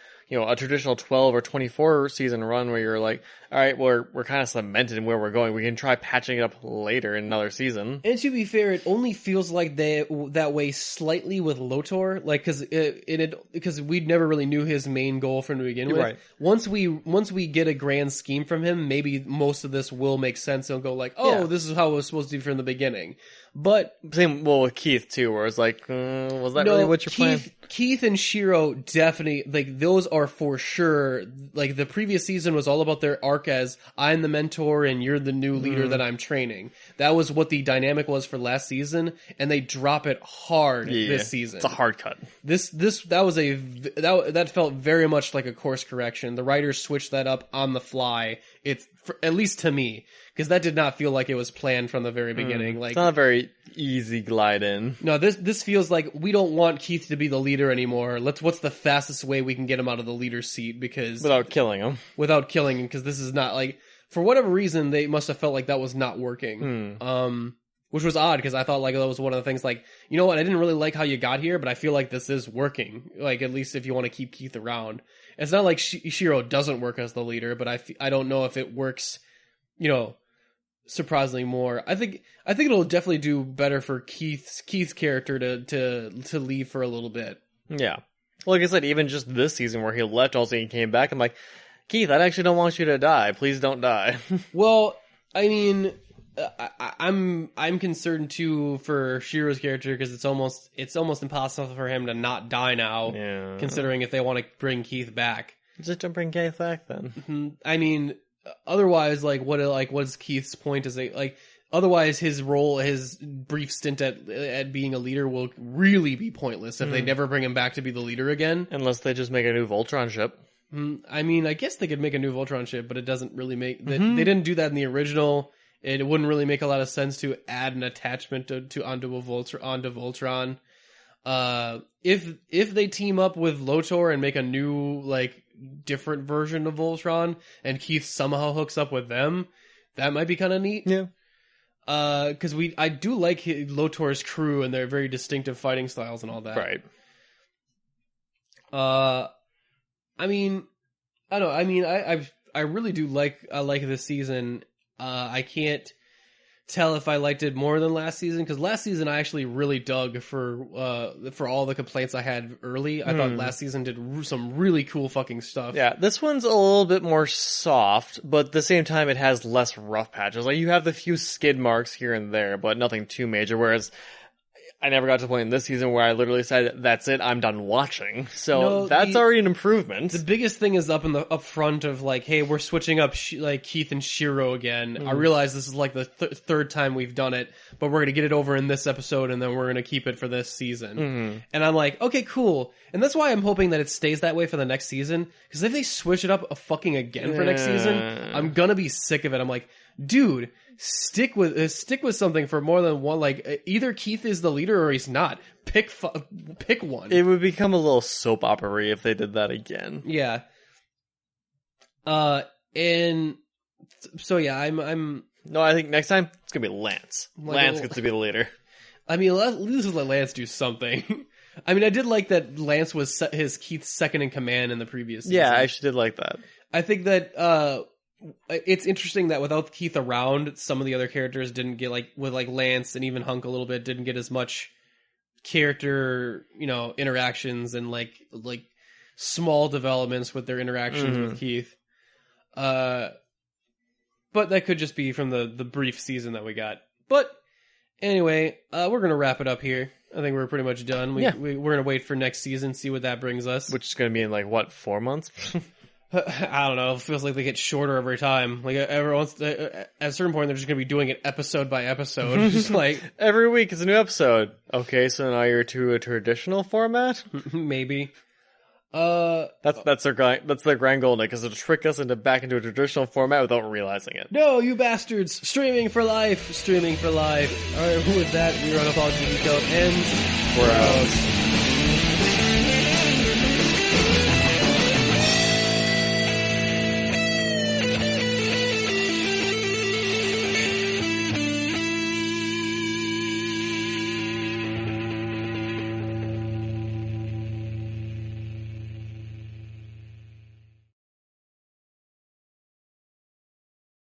S2: traditional 12 or 24 season run where you're like, all right, we're kind of cemented in where we're going. We can try patching it up later in another season.
S1: And to be fair, it only feels like that way slightly with Lotor, like because we never really knew his main goal from the beginning.
S2: Right.
S1: Once we get a grand scheme from him, maybe most of this will make sense and go like, oh, this is how it was supposed to be from the beginning. But
S2: same with Keith too, where it's like, was that really what your plan?
S1: Keith and Shiro definitely, like, those are for sure, like, the previous season was all about their arc as, I'm the mentor and you're the new leader that I'm training. That was what the dynamic was for last season, and they drop it hard this season.
S2: It's a hard cut.
S1: That felt very much like a course correction. The writers switched that up on the fly. At least to me, because that did not feel like it was planned from the very beginning. Like,
S2: it's not a very easy glide in.
S1: No, this feels like we don't want Keith to be the leader anymore. What's the fastest way we can get him out of the leader seat? Because
S2: without killing him,
S1: because this is not like, for whatever reason they must have felt like that was not working. Which was odd, because I thought like that was one of the things like, you know what, I didn't really like how you got here, but I feel like this is working. Like, at least if you want to keep Keith around. It's not like Shiro doesn't work as the leader, but I don't know if it works, surprisingly more. I think it'll definitely do better for Keith's character to leave for a little bit.
S2: Yeah. Well, like I said, even just this season where he left also he came back, I'm like, Keith, I actually don't want you to die. Please don't die.
S1: Well, I mean, I'm concerned too for Shiro's character, because it's almost impossible for him to not die now.
S2: Yeah.
S1: Considering if they want to bring Keith back.
S2: Just don't bring Keith back then.
S1: I mean, otherwise, what is Keith's point? Otherwise his role, his brief stint at being a leader will really be pointless if they never bring him back to be the leader again.
S2: Unless they just make a new Voltron ship.
S1: I mean, I guess they could make a new Voltron ship, but it doesn't really make... They didn't do that in the original. It wouldn't really make a lot of sense to add an attachment onto Voltron. If they team up with Lotor and make a new, like, different version of Voltron, and Keith somehow hooks up with them, that might be kind of neat.
S2: Yeah.
S1: Because I do like Lotor's crew and their very distinctive fighting styles and all that.
S2: Right.
S1: I mean, I don't know. I mean, I really do like this season. I can't tell if I liked it more than last season, because last season I actually really dug for all the complaints I had early. I thought last season did some really cool fucking stuff.
S2: Yeah, this one's a little bit more soft, but at the same time it has less rough patches. Like, you have the few skid marks here and there, but nothing too major, whereas I never got to the point in this season where I literally said, that's it, I'm done watching. So that's already an improvement.
S1: The biggest thing is up front of like, hey, we're switching up like Keith and Shiro again. I realize this is like the third time we've done it, but we're going to get it over in this episode, and then we're going to keep it for this season. And I'm like, okay, cool. And that's why I'm hoping that it stays that way for the next season, because if they switch it up fucking again for next season, I'm going to be sick of it. I'm like, dude, stick with something for more than one. Like, either Keith is the leader or he's not. Pick one.
S2: It would become a little soap opera if they did that again.
S1: Yeah. And so yeah, I'm.
S2: No, I think next time it's gonna be Lance. Lance gets to be the leader.
S1: I mean, at least let Lance do something. I mean, I did like that Lance was his Keith's second in command in the previous season.
S2: Yeah, I actually did like that.
S1: I think that it's interesting that without Keith around, some of the other characters didn't get, like, with like Lance and even Hunk a little bit, didn't get as much character, interactions and like small developments with their interactions with Keith. But that could just be from the brief season that we got. But anyway, we're going to wrap it up here. I think we're pretty much done. We're going to wait for next season, see what that brings us.
S2: Which is going to be in, like, what, 4 months?
S1: I don't know. It feels like they get shorter every time. Like, at a certain point, they're just going to be doing it episode by episode. Just like
S2: every week is a new episode. Okay, so now you're to a traditional format?
S1: Maybe.
S2: That's their grand goal, Nick, is to trick us back into a traditional format without realizing it.
S1: No, you bastards! Streaming for life! Streaming for life! Alright, with that, we run Apology Geek out, and
S2: we're out.